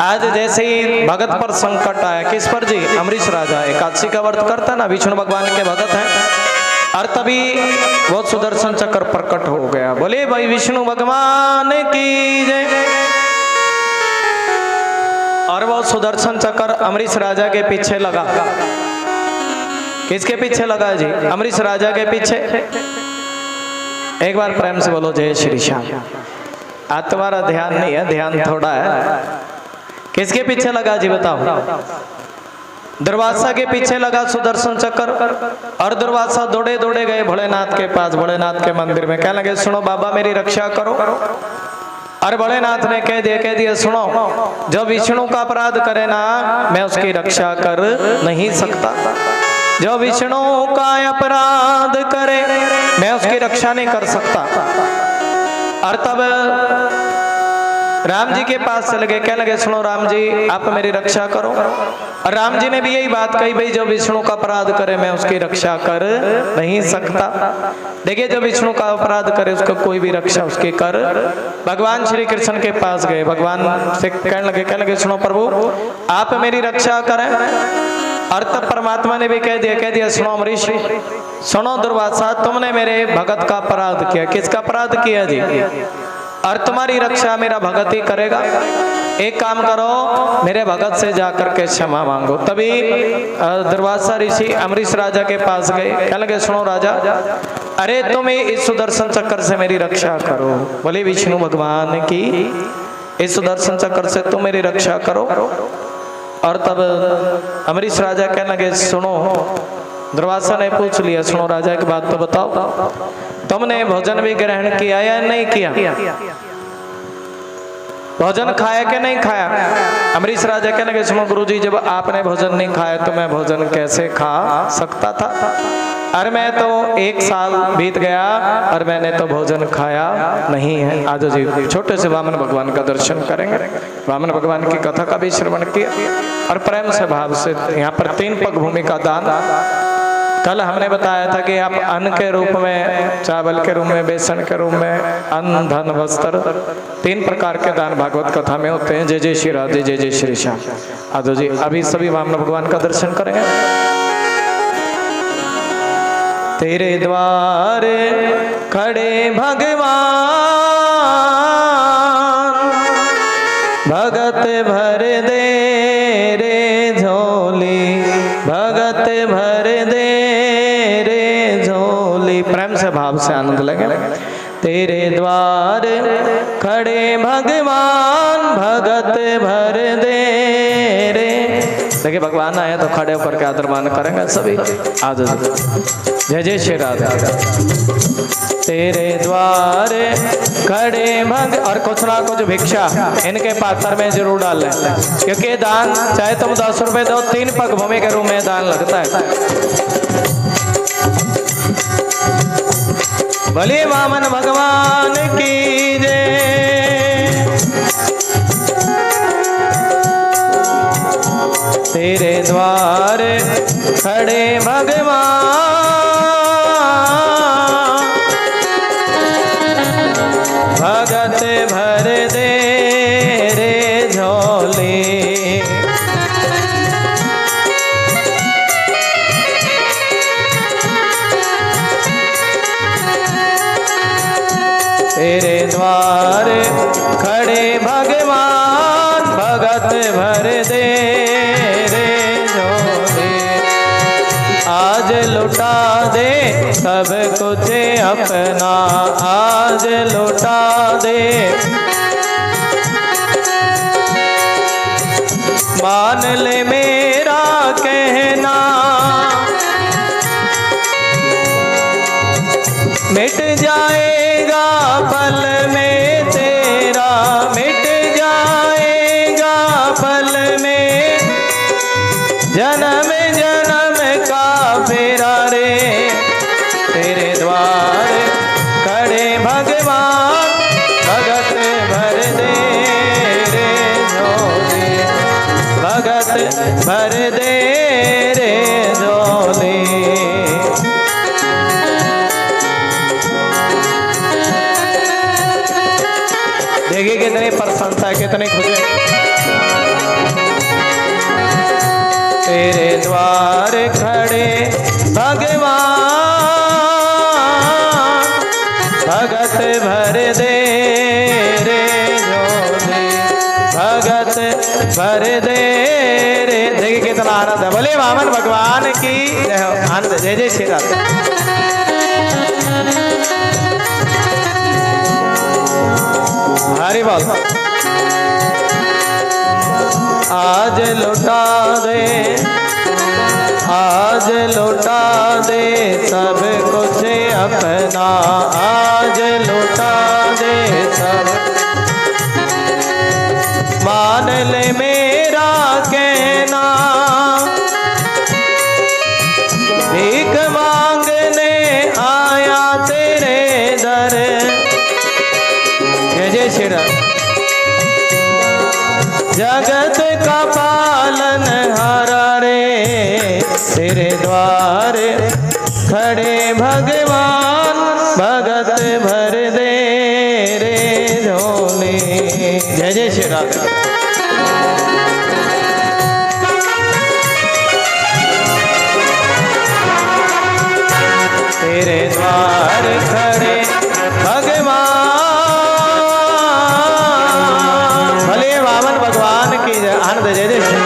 Speaker 2: आज जैसे ही भगत पर संकट आया, किस पर जी? अमरीश राजा एकादशी का व्रत करता है ना, विष्णु भगवान के भगत हैं, और तभी वो सुदर्शन चक्र प्रकट हो गया। बोले भाई विष्णु भगवान की जय। और वो सुदर्शन चक्र अमरीश राजा के पीछे लगा। किसके पीछे लगा जी? अमरीश राजा के पीछे। एक बार प्रेम से बोलो जय श्री श्याम। आज तुम्हारा ध्यान नहीं है, ध्यान थोड़ा है। किसके पीछे लगा जी बताओ? दुर्वासा के पीछे लगा सुदर्शन चक्र। और दुर्वासा दौड़े दौड़े गए भोलेनाथ के पास, भोलेनाथ के मंदिर में। कहने लगे सुनो बाबा मेरी रक्षा करो। और भोलेनाथ ने कह दिया सुनो, जो विष्णु का अपराध करे ना, मैं उसकी रक्षा कर नहीं सकता। जो विष्णु का अपराध करे मैं उसकी रक्षा नहीं कर सकता। और तब राम जी के पास चले गए, कहने लगे सुनो राम जी आप मेरी रक्षा करो। और राम जी ने भी यही बात कही, भाई जो विष्णु का अपराध करे मैं उसकी रक्षा कर नहीं सकता। देखिए जो विष्णु का अपराध करे उसका कोई भी रक्षा उसके कर। भगवान श्री कृष्ण के पास गए, भगवान से कहने लगे सुनो प्रभु आप मेरी रक्षा करें। और तब परमात्मा ने भी कह दिया सुनो अमरीश, सुनो दुर्वासा तुमने मेरे भगत का अपराध किया। किसका अपराध किया जी? और तुम्हारी रक्षा मेरा भगत ही करेगा। एक काम करो मेरे भगत से जाकर के क्षमा मांगो। तभी दुर्वासा ऋषि अमरीश राजा के पास गए, कहने लगे सुनो राजा अरे तुम इस सुदर्शन चक्र से मेरी रक्षा करो। बोले विष्णु भगवान की इस सुदर्शन चक्र से तुम मेरी रक्षा करो। और तब अमरीश राजा कहने लगे सुनो, दुर्वासा ने पूछ लिया सुनो राजा की बात तो बताओ, तुमने भोजन भी ग्रहण किया या नहीं किया? भोजन खाया कि नहीं खाया? अमरीश राजा कहने लगे सुनो गुरुजी जब आपने भोजन नहीं खाया तो मैं भोजन कैसे खा सकता था? अरे मैं तो 1 साल बीत गया और मैंने तो भोजन खाया नहीं है। आज जी छोटे से वामन भगवान का दर्शन करेंगे। वामन भगवान की कथा का भी श्रवण किया और प्रेम से भाव से यहाँ पर 3 पग भूमि का दान कल हमने बताया था कि आप अन्न के रूप में, चावल के रूप में, बेसन के रूप में, अन्न धन वस्त्र, 3 प्रकार के दान भागवत कथा में होते हैं। जय जय श्री राधे, जय जय श्री श्याम। आदो जी अभी सभी वामन भगवान का दर्शन करेंगे। तेरे द्वार खड़े भगवान, भगत भर दे रे झोली, भगत भर दे रे झोली। प्रेम से भाव से आनंद लगे। तेरे द्वार खड़े भगवान, भगत भर दे रे। देखिए भगवान आए तो खड़े होकर के आदर मान करेंगे सभी। आज जय जय श्री राधा। तेरे द्वार खड़े भग, और कुछ ना कुछ भिक्षा इनके पात्र में जरूर डालें, क्योंकि दान चाहे तुम 10 रुपए दो, 3 पग भूमि के रूप में दान लगता है। भले वामन भगवान की जय। तेरे द्वार खड़े भगवान, भगत भर दे रे झोली। तेरे द्वार खड़े भगवान, भगत भर दे रे झोली। आज लुटा दे सब कुछ अपना, आज लुटा दे। मान ले मेरा कहना, मिट जाएगा पल में तेरा, मिट जाएगा पल में जन्म जन्म का फेरा रे। तेरे द्वार खड़े भगवान, भगत भर दे रे झोली, भगत भर दे रे झोली। देखिए कितनी प्रसन्नता, कितनी खुशी। तेरे द्वार खड़े भगवान, भगत भर दे रे झोली, भगत भर दे रे। देखिए कितना आनंद है। बोले वामन भगवान की जय हो। आनंद। जय जय श्री राधे। हरि बोल। आज लुटा दे, आज लुटा दे सब कुछ अपना, आज लुटा दे सब। मान ले मेरा कहना, भीख मांगने आया तेरे दर। जय जय श्री राम। जगत का पालन हारा रे, तेरे द्वार खड़े भगवान, भगत भर दे रे झोली। जय जय श्री राधे। तेरे द्वार खड़े भगवान, भले वामन भगवान की जय। आनंद। जय जय श्री।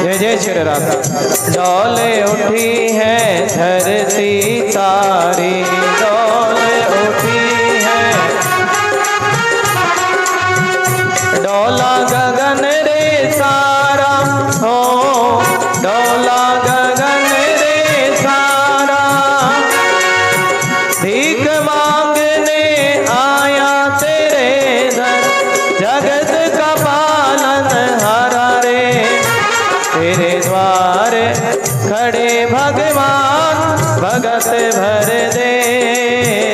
Speaker 2: जय जय श्री राधा। डोले उठी है धरती सारी, डोले उठी है। डोला गगन रे सारा हो, डोला गगन रे सारा। भीख मांगने आया तेरे दर, जगत का पालन हारा रे। तेरे द्वार खड़े भगवान भगत भर दे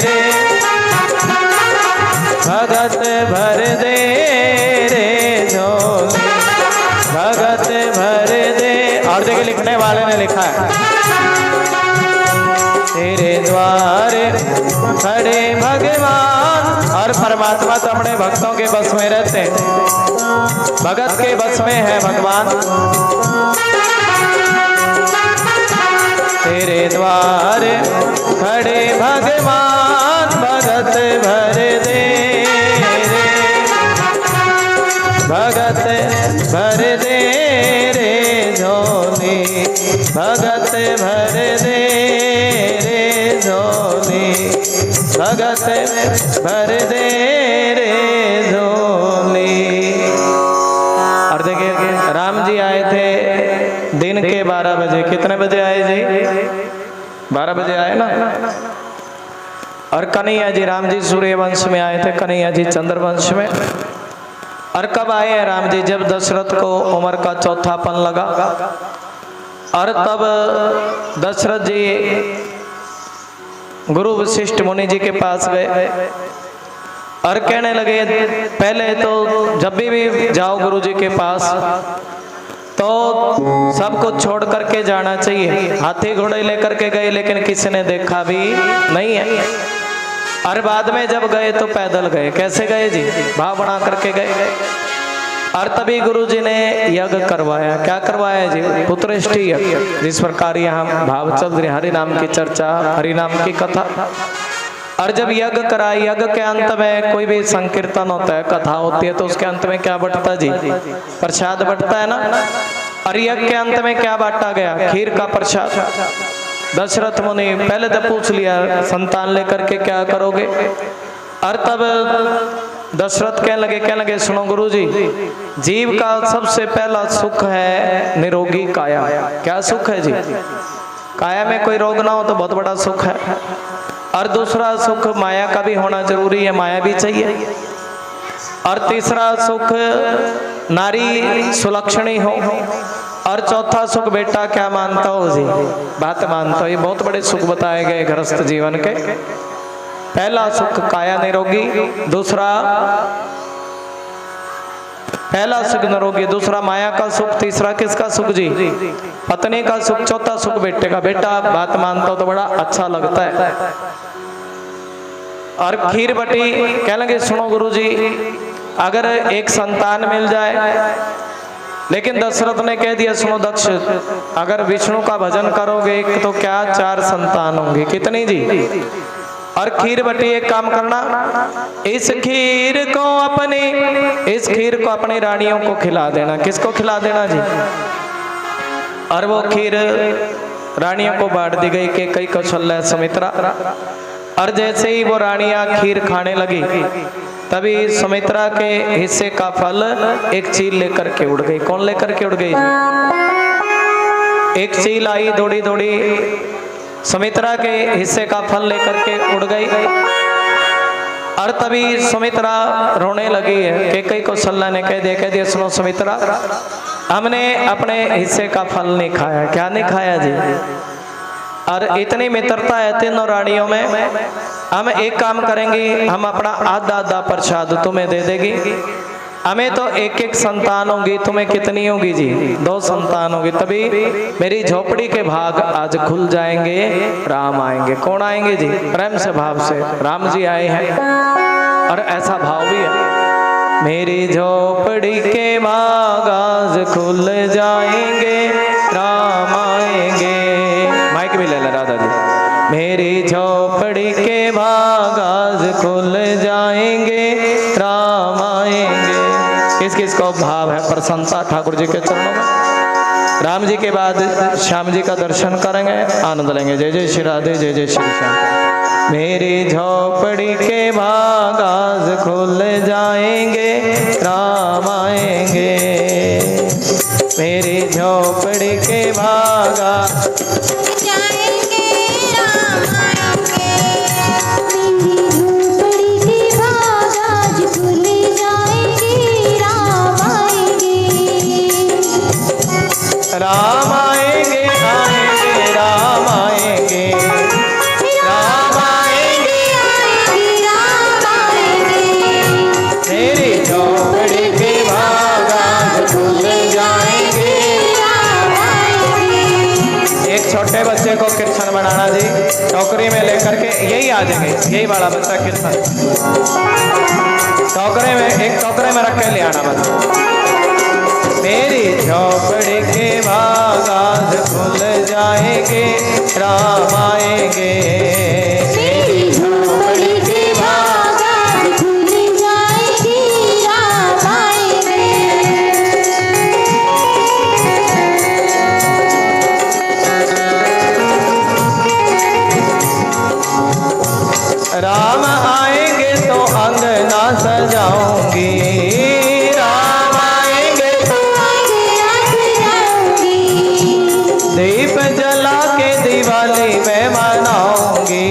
Speaker 2: रे, भगत भर दे रे झोली, भगत भर दे। और देखिए लिखने वाले ने लिखा है तेरे द्वारे खड़े भगवान। और परमात्मा तो अपने भक्तों के बस में रहते हैं, भगत के बस में है भगवान। तेरे द्वारे खड़े भगवान भगत भर दे रे, भगत भर दे रे झोली, भगत भर दे रे झोली, भगत भर दे रे झोली। और देखिए राम जी आए थे दिन के 12 बजे। कितने बजे आए जी? 12 बजे आए ना। और कन्हैया जी, राम जी सूर्यवंश में आए थे, कन्हैया जी चंद्रवंश में। और कब आए हैं राम जी? जब दशरथ को उम्र का चौथापन लगा, और तब दशरथ जी गुरु वशिष्ठ मुनि जी के पास गए और कहने लगे, पहले तो जब भी जाओ गुरु जी के पास तो सब कुछ छोड़ करके जाना चाहिए। हाथी घोड़े लेकर के गए लेकिन किसी ने देखा भी नहीं है। और बाद में जब गए तो पैदल गए। कैसे गए जी? भाव बना करके गए। और तभी गुरु जी ने यज्ञ करवाया। क्या करवाया जी? पुत्रेष्टि यज्ञ। जिस प्रकार यहाँ भाव चल रही, हरि नाम की चर्चा, हरि नाम की कथा। और जब यज्ञ कराई, यज्ञ के अंत में कोई भी संकीर्तन होता है, कथा होती है, तो उसके अंत में क्या बंटता जी? प्रसाद बंटता है ना। और यज्ञ के अंत में क्या बांटा गया? खीर का प्रसाद। दशरथ मुनि पहले तो पूछ लिया संतान लेकर के क्या करोगे। और तब दशरथ कहने लगे सुनो गुरु जी, जीव का सबसे पहला सुख है निरोगी काया। क्या सुख है जी? काया में कोई रोग ना हो तो बहुत बड़ा सुख है। और दूसरा सुख माया का भी होना जरूरी है, माया भी चाहिए। और तीसरा सुख नारी सुलक्षणी हो। और चौथा सुख बेटा क्या मानता हो जी? बात मानता हो। ये बहुत बड़े सुख बताए गए गृहस्थ जीवन के। पहला सुख काया निरोगी, दूसरा पहला सुख निरोगी, दूसरा माया का सुख, तीसरा किसका सुख जी? पत्नी का सुख, चौथा सुख बेटे का। बेटा बात मानता हो तो बड़ा अच्छा लगता है। और खीर बटी। कह लगे सुनो गुरु जी, अगर एक संतान मिल जाए, लेकिन दशरथ ने कह दिया सुनो दक्ष, अगर विष्णु का भजन करोगे तो क्या 4 संतान होंगे। कितनी जी? और खीर बटी एक काम करना, इस खीर को अपनी रानियों को खिला देना। किसको खिला देना जी? और वो खीर रानियों को बांट दी गई कि कई कौशल्या सुमित्रा। और जैसे ही वो रानियां खीर खाने लगी, तभी सुमित्रा के हिस्से का फल एक चील लेकर के उड़ गई। कौन लेकर के उड़ गई? एक चील आई दौड़ी दौड़ी, सुमित्रा के हिस्से का फल लेकर के उड़ गई। और तभी सुमित्रा रोने लगी है कि कई कौशल्या ने कह दिया सुनो सुमित्रा, हमने अपने हिस्से का फल नहीं खाया। क्या नहीं खाया जी? और इतनी मित्रता है तीनों रानियों में, हम एक काम करेंगे, हम अपना आधा प्रसाद तुम्हें दे देगी। हमें तो एक एक संतान होगी, तुम्हें कितनी होगी जी? 2 संतान होगी। तभी मेरी झोपड़ी के भाग आज खुल जाएंगे, राम आएंगे। कौन आएंगे जी? प्रेम से भाव से राम जी आए हैं। और ऐसा भाव भी है, मेरी झोपड़ी के भाग आज खुल जाएंगे, राम आएंगे। माइक भी ले ले राधा जी। मेरी झोपड़ी के भाग आज खुल जाएंगे, राम आएंगे। किस किस को भाव है? प्रसन्नता ठाकुर जी के चरणों में। राम जी के बाद श्याम जी का दर्शन करेंगे, आनंद लेंगे। जय जय श्री राधे, जय जय श्री श्याम। मेरी झोपड़ी के भाग आज खुल जाएंगे, राम आएंगे। मेरी झोपड़ी के भाग राम आएंगे, आएंगे। छोटे बच्चे को कृष्ण बनाना जी, टोकरी में लेकर के यही आ जाएंगे, यही वाला बच्चा कृष्ण टोकरे में, एक टोकरे में रख के ले आना बस। मेरी झोपड़ी के भाग आज खुल जाएंगे, राम आएंगे।
Speaker 3: मेरी झोपड़ी के भाग आज खुल जाएंगे, राम आएंगे।
Speaker 2: राम आएंगे तो अंगना सजाऊंगी, राम आएंगे तो दीप जला के दिवाली में मनाऊंगी,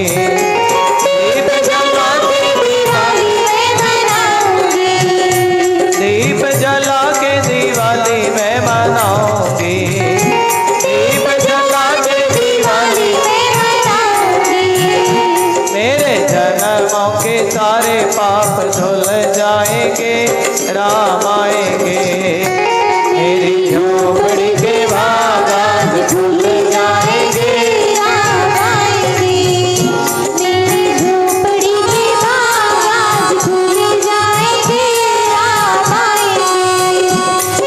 Speaker 2: दीप जला के दिवाली में मनाऊंगी, दीप जला के दिवाली में मनाऊंगी, दीप जला के दिवाली में मनाऊंगी। मेरे जन्मों के सारे पाप धुल जाएंगे, राम आएंगे। मेरी झोपड़ी के भाग आज खुल जाएंगे,
Speaker 3: राम आएंगे। मेरी झोपड़ी के भाग आज खुल जाएंगे, राम आएंगे।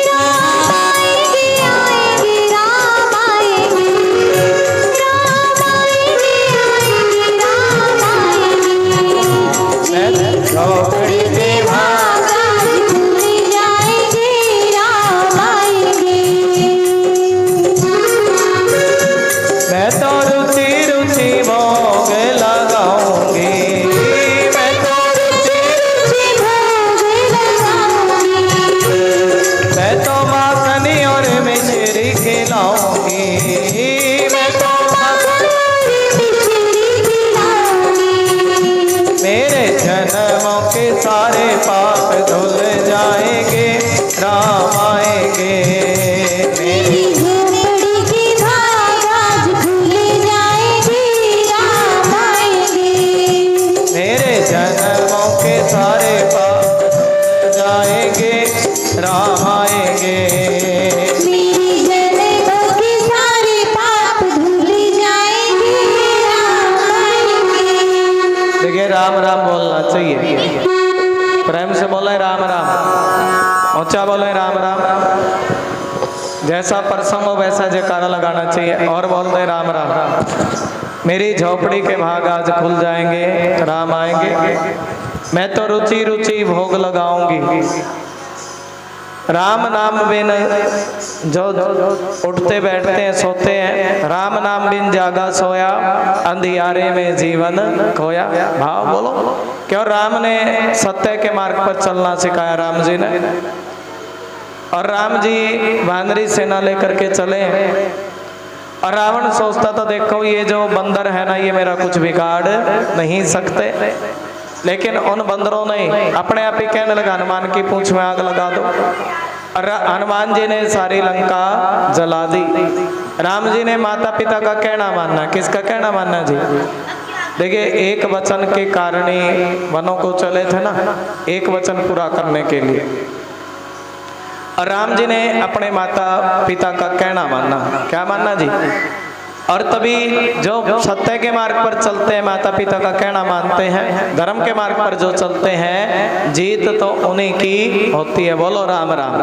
Speaker 3: राम आएंगे, आएंगे, राम आएंगे। राम आएंगे, आएंगे, राम आएंगे।
Speaker 2: मैं झोपड़ी के भाग
Speaker 3: आज खुल जाएंगे, राम आएंगे।
Speaker 2: मैं तो रुचि रुचि भोग लगाऊंगी, मैं तो रुचि
Speaker 3: भोग लगाऊंगी।
Speaker 2: मैं तो माखनी और मिश्री खिलाऊंगी, मैं तो मेरे जन्मों के सारे पाप धुल जाएंगे, राम आएंगे। मेरी
Speaker 3: झोपड़ी के भाग आज खुल जाएंगे, राम आएंगे।
Speaker 2: मेरे जन्मों के सारे पाप धुल जाएंगे, राम आएंगे।
Speaker 3: मेरी जन्मों के सारे पाप धुल जाएंगे, राम आएंगे।
Speaker 2: देखिए राम राम बोलना चाहिए, प्रेम से बोले राम राम, ऊंचा बोले राम राम। जैसा प्रसंग हो वैसा जयकारा लगाना चाहिए और बोल दे राम राम। मेरी झोपड़ी के भाग आज खुल जाएंगे, राम आएंगे। मैं तो रुचि रुचि भोग लगाऊंगी, राम नाम बिन जो उठते बैठते हैं सोते हैं, राम नाम बिन जागा सोया, अंधियारे में जीवन खोया। भाव बोलो क्यों? राम ने सत्य के मार्ग पर चलना सिखाया, राम जी ने। और राम जी वानरी सेना लेकर के चले, और रावण सोचता था देखो ये जो बंदर है ना, ये मेरा कुछ बिगाड़ नहीं सकते। लेकिन उन बंदरों ने अपने आप ही कहने लगा हनुमान की पूंछ में आग लगा दो, और हनुमान जी ने सारी लंका जला दी। राम जी ने माता पिता का कहना मानना, किसका कहना मानना जी? देखिए एक वचन के कारण ही वनों को चले थे ना, एक वचन पूरा करने के लिए। और राम जी ने अपने माता पिता का कहना मानना, क्या मानना जी? और तभी जो सत्य के मार्ग पर चलते हैं, माता पिता का कहना मानते हैं, धर्म के मार्ग पर जो चलते हैं, जीत तो उन्हीं की होती है। बोलो राम राम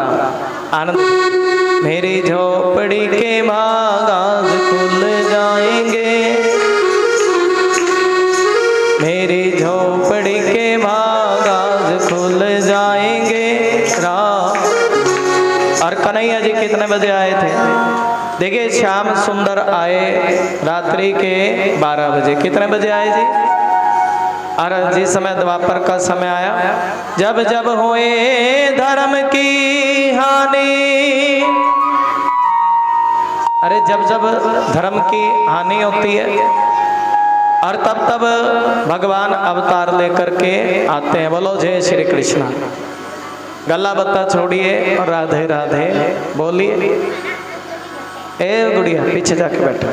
Speaker 2: आनंद। मेरी झोपड़ी के भाग आज खुल जाएंगे, मेरी झोपड़ी के भाग आज खुल जाएंगे, राम। और कन्हैया जी कितने बजे आए थे? देखिए श्याम सुंदर आए रात्रि के 12 बजे। कितने बजे आए जी? और जिस समय द्वापर का समय आया, जब जब हुए धर्म की हानि, अरे जब जब धर्म की हानि होती है, और तब तब भगवान अवतार लेकर के आते हैं। बोलो जय श्री कृष्णा। गला बत्ता छोड़िए और राधे राधे बोलिए। ए गुड़िया पीछे जाके बैठो।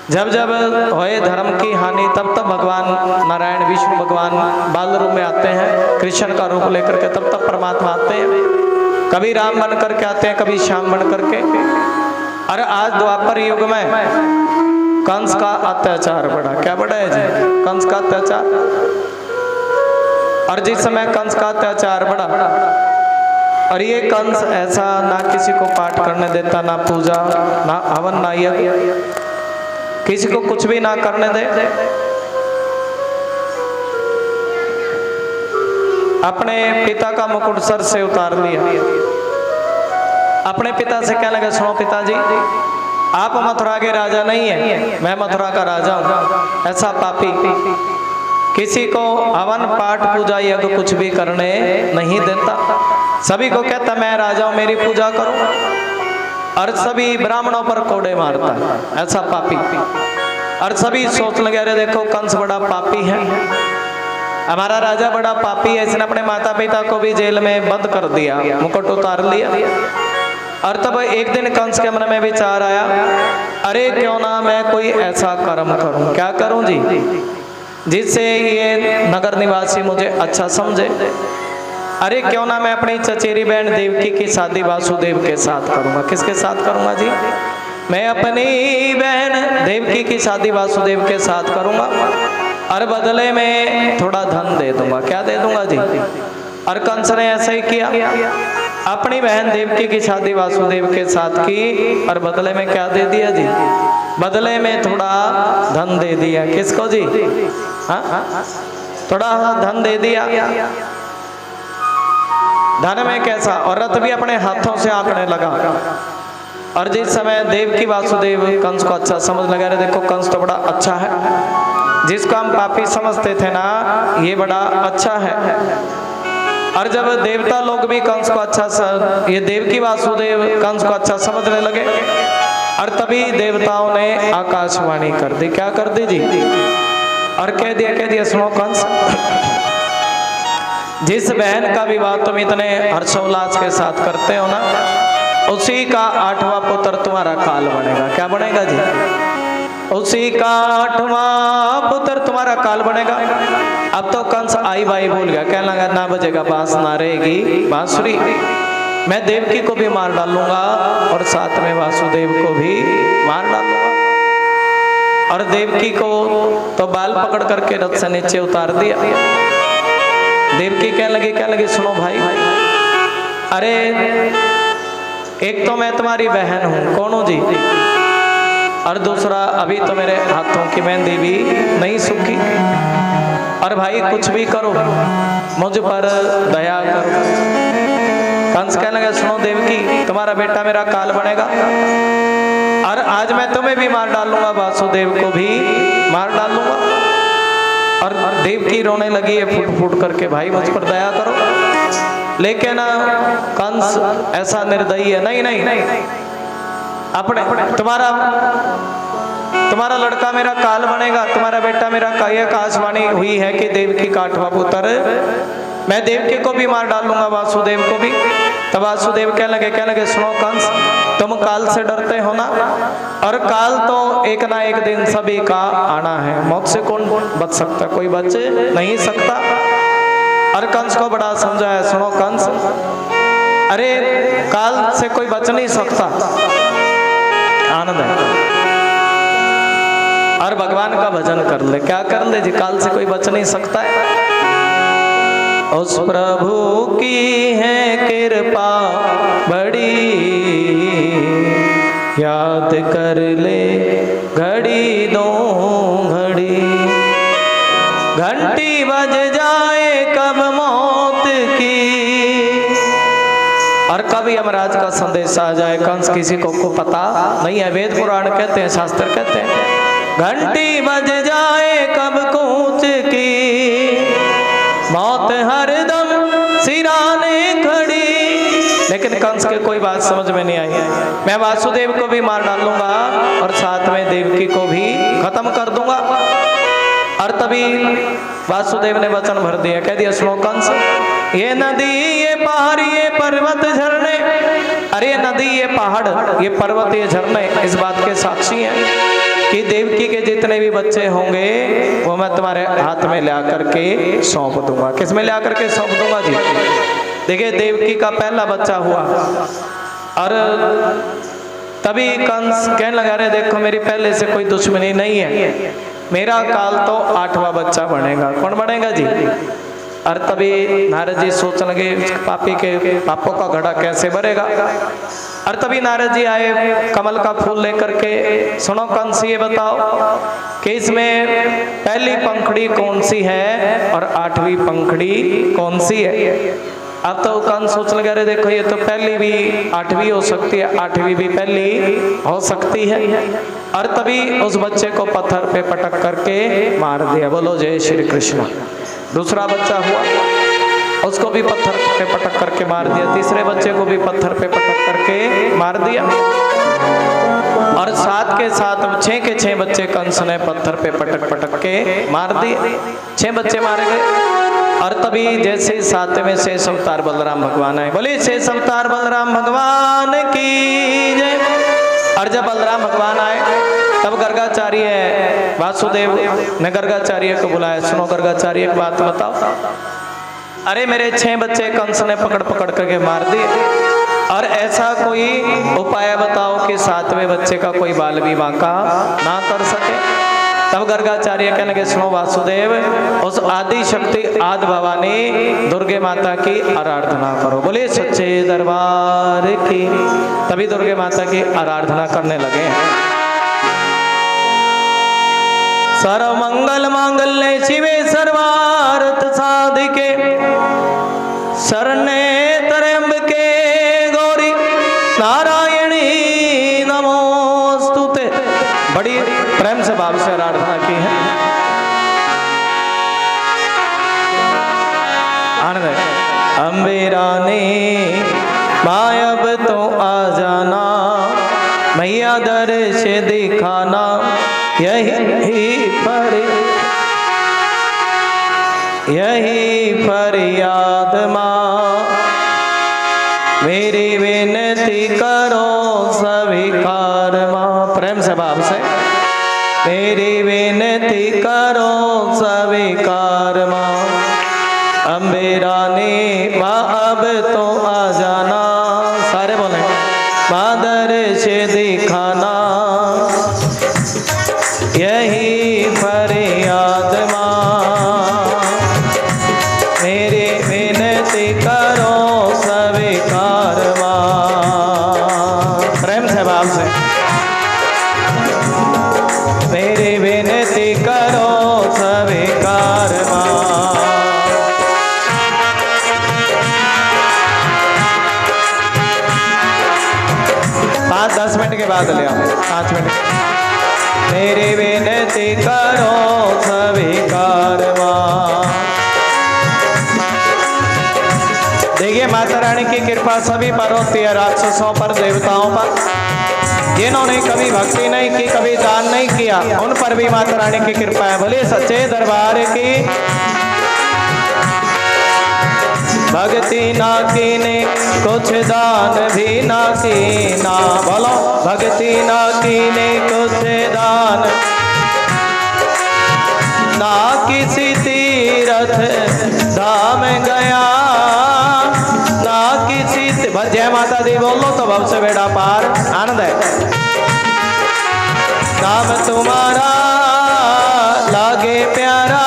Speaker 2: जब जब होए धर्म की हानि, तब तब भगवान नारायण विष्णु भगवान बाल रूप में आते हैं, कृष्ण का रूप लेकर के तब तब परमात्मा आते हैं। कभी राम बन करके आते हैं, कभी श्याम बन करके। और आज द्वापर युग में कंस का अत्याचार बढ़ा। क्या बढ़ा है जी? कंस का अत्याचार। और जिस समय कंस का अत्याचार बढ़ा, और ये कंस ऐसा ना किसी को पाठ करने देता, ना पूजा, ना हवन, ना यज्ञ, किसी को कुछ भी ना करने दे। अपने पिता का मुकुट सर से उतार लिया। अपने पिता से कहने लगे, सुनो पिताजी, आप मथुरा के राजा नहीं है, मैं मथुरा का राजा हूं। ऐसा पापी किसी को हवन पाठ पूजा यज्ञ कुछ भी करने नहीं देता। सभी को कहता मैं राजा हूं, मेरी पूजा करो, और सभी ब्राह्मणों पर कोड़े मारता है। ऐसा पापी। और सभी सोच लगे, अरे देखो कंस बड़ा पापी है, हमारा राजा बड़ा पापी है, इसने अपने माता पिता को भी जेल में बंद कर दिया, मुकुट उतार लिया। और तब एक दिन कंस के मन में विचार आया, अरे क्यों ना मैं कोई ऐसा कर्म करूं। क्या करूं जी? जिससे ये नगर निवासी मुझे अच्छा समझे। अरे क्यों ना मैं अपनी चचेरी बहन देवकी की शादी वासुदेव के साथ करूंगा। किसके साथ करूंगा जी? मैं अपनी बहन देवकी की शादी वासुदेव के साथ करूंगा, और बदले में थोड़ा धन दे दूंगा। क्या दे दूंगा जी? और कंस ने ऐसा ही किया, अपनी बहन देवकी की शादी वासुदेव के साथ की, और बदले में क्या दे दिया जी? बदले में थोड़ा धन दे दिया। किसको जी? हाँ, थोड़ा धन दे दिया। धन में कैसा? और रथ भी अपने हाथों से आंकने लगा। और जिस समय देवकी वासुदेव कंस को अच्छा समझ लगा, रहे देखो कंस तो बड़ा अच्छा है, जिसको हम पापी समझते थे ना, ये बड़ा अच्छा है। और जब देवता लोग भी कंस को अच्छा, ये देवकी वासुदेव कंस को अच्छा समझने लगे, और तभी देवताओं ने आकाशवाणी कर दी। क्या कर दी जी? और कह दिया सुनो कंस, जिस बहन का विवाह तुम इतने हर्षोल्लास के साथ करते हो ना, उसी का 8वां पुत्र तुम्हारा काल बनेगा। क्या बनेगा जी? उसी का 8वां पुत्र तुम्हारा काल बनेगा। अब तो कंस आई बाई भूल गया, कहने लगा ना बजेगा बांस, ना रहेगी बांसुरी, मैं देवकी को भी मार डालूंगा और साथ में वासुदेव को भी मार डालूंगा। और देवकी को तो बाल पकड़ करके रथ से नीचे उतार दिया। देवकी कहने लगी सुनो भाई, अरे एक तो मैं तुम्हारी बहन हूं, कौन हूं जी? और दूसरा अभी तो मेरे हाथों की मेहंदी भी नहीं सूखी, और भाई कुछ भी करो मुझ पर दया करो। कंस कहने लगा सुनो देवकी, तुम्हारा बेटा मेरा काल बनेगा, और आज मैं तुम्हें भी मार डालूंगा, वासुदेव को भी मार डालूंगा। और देवकी रोने लगी है फुट फुट करके, भाई मुझ पर दया करो। लेकिन कंस ऐसा निर्दयी है, नहीं, अपने तुम्हारा लड़का मेरा काल बनेगा, तुम्हारा बेटा मेरा काल। आकाशवाणी हुई है कि देवकी का 8वां पुत्र, मैं देवकी को भी मार डालूंगा, वासुदेव को भी। तब वासुदेव कहने लगे सुनो कंस, तुम काल से डरते हो ना, और काल तो एक ना एक दिन सभी का आना है, मौत से कौन बच सकता? कोई बच नहीं सकता। और कंस को बड़ा समझाया, सुनो कंस, अरे काल से कोई बच नहीं सकता, आनंद है, और भगवान का भजन कर ले। क्या कर ले जी? काल से कोई बच नहीं सकता है। उस प्रभु की है कृपा बड़ी, याद कर ले घड़ी दो घड़ी, घंटी बज जाए कब मौत की, और कब यमराज का संदेश आ जाए। कंस किसी को पता नहीं है, वेद पुराण कहते हैं, शास्त्र कहते हैं, घंटी बज जाए कब कूच की, मौत हरदम सिराने खड़ी। लेकिन कंस के कोई बात समझ में नहीं आई। मैं वासुदेव को भी मार डालूंगा और साथ में देवकी को भी खत्म कर दूंगा। और तभी वासुदेव ने वचन भर दिया, कह दिया सुनो कंस, ये नदी ये पहाड़ ये पर्वत झरने, अरे नदी ये पहाड़ ये पर्वत ये झरने इस बात के साक्षी हैं कि देवकी के जितने भी बच्चे होंगे वो मैं तुम्हारे हाथ में ला करके सौंप दूंगा। किस में ला करके सौंप दूंगा जी? देखिए देवकी का पहला बच्चा हुआ, और तभी कंस कहने लगा, रे देखो मेरी पहले से कोई दुश्मनी नहीं है, मेरा काल तो 8वां बच्चा बनेगा। कौन बनेगा जी? और तभी नारद जी सोचने लगे पापी के पापों का घड़ा कैसे भरेगा। और तभी नारद जी आए कमल का फूल लेकर के। सुनो कंस, ये बताओ कि इसमें पहली पंखड़ी कौन सी है और 8वीं पंखड़ी कौन सी है? अब तो कंस सोच लगा, अरे देखो ये तो पहली भी 8वीं हो सकती है, 8वीं भी पहली हो सकती है। और तभी उस बच्चे को पत्थर पे पटक करके मार दिया। बोलो जय श्री कृष्ण। दूसरा बच्चा हुआ, उसको भी पत्थर पे पटक करके मार दिया। तीसरे बच्चे को भी पत्थर पे पटक करके मार दिया। और साथ के साथ 6 के 6 बच्चे कंस ने पत्थर पे पटक पटक के मार दिए। 6 बच्चे मारे गए। और तभी जैसे 7वें शेष अवतार बलराम भगवान आए। बोले शेष अवतार बलराम भगवान की जय। और जब बलराम भगवान आए तब गर्गाचार्य वासुदेव ने गर्गाचार्य को बुलाया। सुनो गर्गाचार्य एक बात बताओ, अरे मेरे 6 बच्चे कंस ने पकड़ पकड़ करके मार दिए, और ऐसा कोई उपाय बताओ कि 7वें बच्चे का कोई बाल विवाह का ना कर सके। तब गर्गाचार्य कहने लगे, सुनो वासुदेव, उस आदि शक्ति आदि भवानी दुर्गे माता की आराधना करो। बोले सच्चे दरबार की। तभी दुर्गे माता की आराधना करने लगे। सर्व मंगल मांगल्ये शिवे सर्वार्थ साधिके शरण्ये त्र्यंबके गौरी नारायणी नमोस्तुते। बड़ी प्रेम से भाव से आराधना की है। आनंद। अम्बे रानी मायब तो आ जाना, मैया दर्श दिखाना, यही फरियाद माँ, मेरी विनती करो स्वीकार माँ। प्रेम से भाव से, मेरी विनती करो स्वीकार माँ। अम्बे रानी माँ अब तो आ जाना। सारे बोले माँ दर्श दिखाना, यही फरियाद माँ, मेरी विनती करो स्वीकार माँ। प्रेम से भाव से, मेरी विनती करो स्वीकार माँ। 5-10 मिनट के बाद ले आओ, 5 मिनट। मेरी विनती करो स्वीकार माँ। देखिए माता रानी की कृपा सभी पर होती है, राक्षसों पर, देवताओं पर। जिन्होंने कभी भक्ति नहीं की, कभी दान नहीं किया, उन पर भी माता रानी की कृपा है। बोले सच्चे दरबार की। भक्ति ना कीने कुछ दान भी ना कीना। बोलो भक्ति ना कीने कुछ दान, ना किसी तीर्थ धाम गया, ना किसी जय माता दी बोलो तो भव से बेड़ा पार। आनंद है। नाम तुम्हारा लागे प्यारा,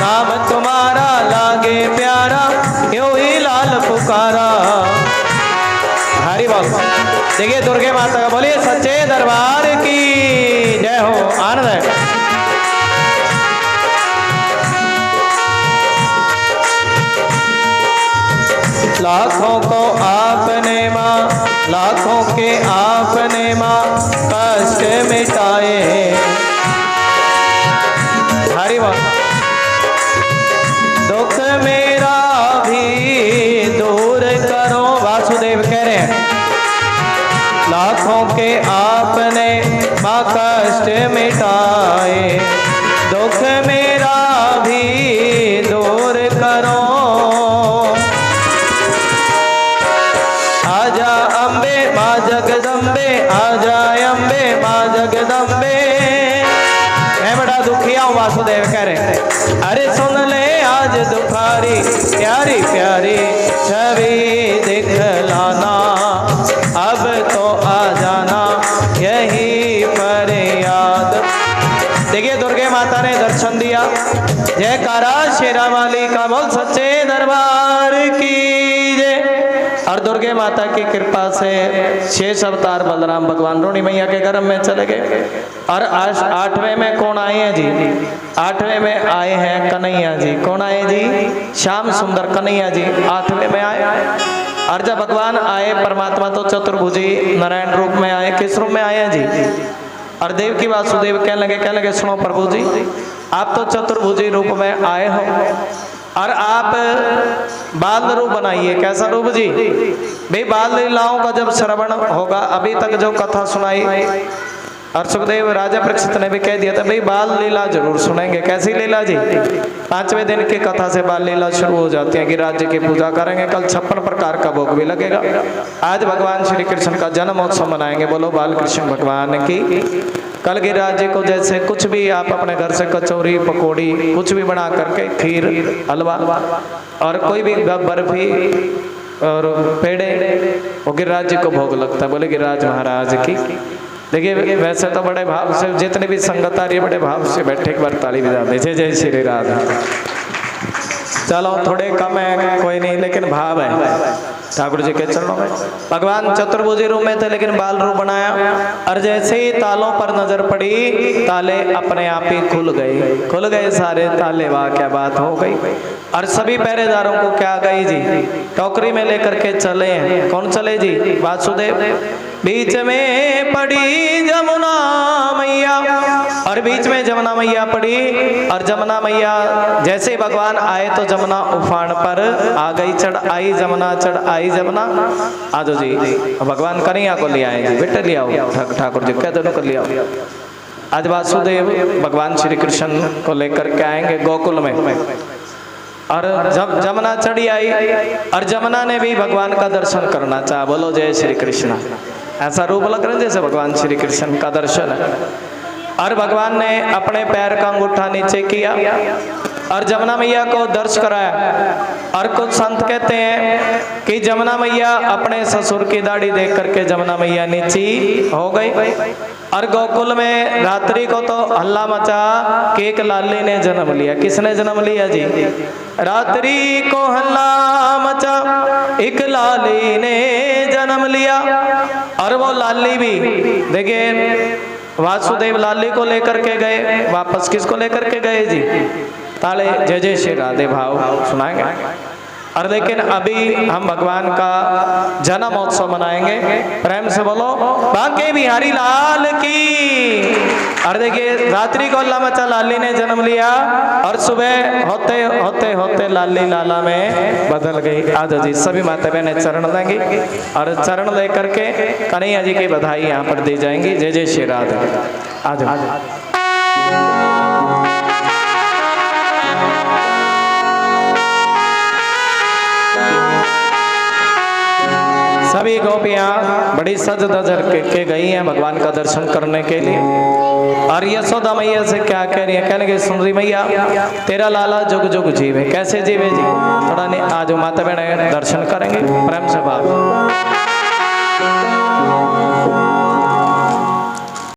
Speaker 2: नाम तुम्हारा लागे प्यारा, क्यों ही लाल पुकारा। हरि बोल। देखिए दुर्गे माता का बोलिए सच्चे दरबार की जय हो। आनंद है। लाखों को आपने माँ, लाखों के आपने माँ कष्ट मिटाए। हरि बोल। दुख मेरा भी दूर करो। वासुदेव कह रहे हैं लाखों के आपने माँ कष्ट मिटाए, दुख मेरा भी दूर करो। आजा अम्बे माँ जगदम्बे, आजा अम्बे माँ जगदम्बे। मैं बड़ा दुखिया हूँ, वासुदेव कह रहे हैं। अरे सुन ले आज दुखारी प्यारी प्यारी छवि दिखलाना, अब तो आ शेरा वाली का बोल सच्चे दरबार की जय। और दुर्गे माता की कृपा से 6 अवतार बलराम भगवान रोहिणी मैया के गर्भ में चले गए। और आज 8वें में कौन आए हैं जी? 8वें में आए हैं कन्हैया जी। कौन आए जी? श्याम सुंदर कन्हैया जी 8वें में आए। और जब भगवान आए परमात्मा तो चतुर्भुजी नारायण रूप में आए। किस रूप में आए हैं जी? और देव की वासुदेव कहने लगे सुनो प्रभु जी, आप तो चतुर्भुजी रूप में आए हो और आप बाल रूप बनाइए। कैसा रूप जी? भाई बाल लीलाओं का जब श्रवण होगा, अभी तक जो कथा सुनाई और सुखदेव राजा परीक्षित ने भी कह दिया था भाई बाल लीला जरूर सुनेंगे। कैसी लीला जी? 5वें दिन की कथा से बाल लीला शुरू हो जाती है कि राज्य की पूजा करेंगे। कल 56 प्रकार का भोग भी लगेगा। आज भगवान श्री कृष्ण का जन्मोत्सव मनाएंगे। बोलो बाल कृष्ण भगवान की। कल गिरिराज जी को जैसे कुछ भी आप अपने घर से कचौरी पकौड़ी कुछ भी बना करके, खीर हलवा और कोई भी बर्फी और पेड़े, वो गिरिराज जी को भोग लगता है। बोले गिरिराज महाराज की। देखिए वैसे तो बड़े भाव से जितनी भी संगत आ रही है बड़े भाव से बैठे, एक बार ताली बजा दे। जय जय श्री राधा। चलो थोड़े कम है कोई नहीं, लेकिन भाव है ठाकुर जी के चरणों में। भगवान चतुर्भुजी रूप में थे लेकिन बाल रूप बनाया। और जैसे ही तालों पर नजर पड़ी, ताले अपने आप ही खुल गए सारे ताले। वाह क्या बात हो गई। और सभी पहरेदारों को क्या गई जी? टोकरी में लेकर के चले हैं। कौन चले जी? वासुदेव। बीच में पड़ी जमुना मैया, और बीच में जमुना मैया पड़ी। और जमुना मैया जैसे ही भगवान आए तो जमुना उफान पर आ गई। चढ़ आई जमुना, चढ़ आई जमुना। आज जी भगवान कन्हैया को ले आए जी। बेटे ले आओ, ठाकुर जी कह दो कर ले आओ। आज वासुदेव भगवान श्री कृष्ण को लेकर के आएंगे गोकुल में। और जब जमुना चढ़ी आई और जमुना ने भी भगवान का दर्शन करना चाहा। बोलो जय श्री कृष्ण। ऐसा रूप लग रहा है जैसे भगवान श्री कृष्ण का दर्शन है। और भगवान ने अपने पैर का अंगूठा नीचे किया और जमुना मैया को दर्श कराया। और कुछ संत कहते हैं कि जमुना मैया अपने ससुर की दाढ़ी देख करके जमुना मैया नीची हो गई। और गोकुल में रात्रि को तो हल्ला मचा कि एक लाली ने जन्म लिया। किसने जन्म लिया जी? रात्रि को हल्ला मचा, एक लाली ने जन्म लिया। और वो लाली भी देखिए वासुदेव लाली को लेकर के गए, वापस किसको लेकर के गए जी? ताले जय जय श्री राधे भाव सुनाएंगे। और लेकिन अभी हम भगवान का जन्मोत्सव मनाएंगे। प्रेम से बोलो बांके बिहारी लाल की। और देखिए रात्रि को अल्लाह मचा लाली ने जन्म लिया और सुबह होते होते होते लाली लाला में बदल गई। आज जी सभी माता बहनें चरण देंगी और चरण लेकर के कन्हैया जी की बधाई यहाँ पर दी जाएंगी। जय जय श्री राधे। आज सभी गोपियां बड़ी सज धज के गई हैं भगवान का दर्शन करने के लिए। और यशोदा मैया से क्या कह रही है? कहने के सुन रही मैया तेरा लाला जुग जुग जीवे। कैसे जीवे जी? थोड़ा नहीं आज माता बहन दर्शन करेंगे प्रेम से भाव।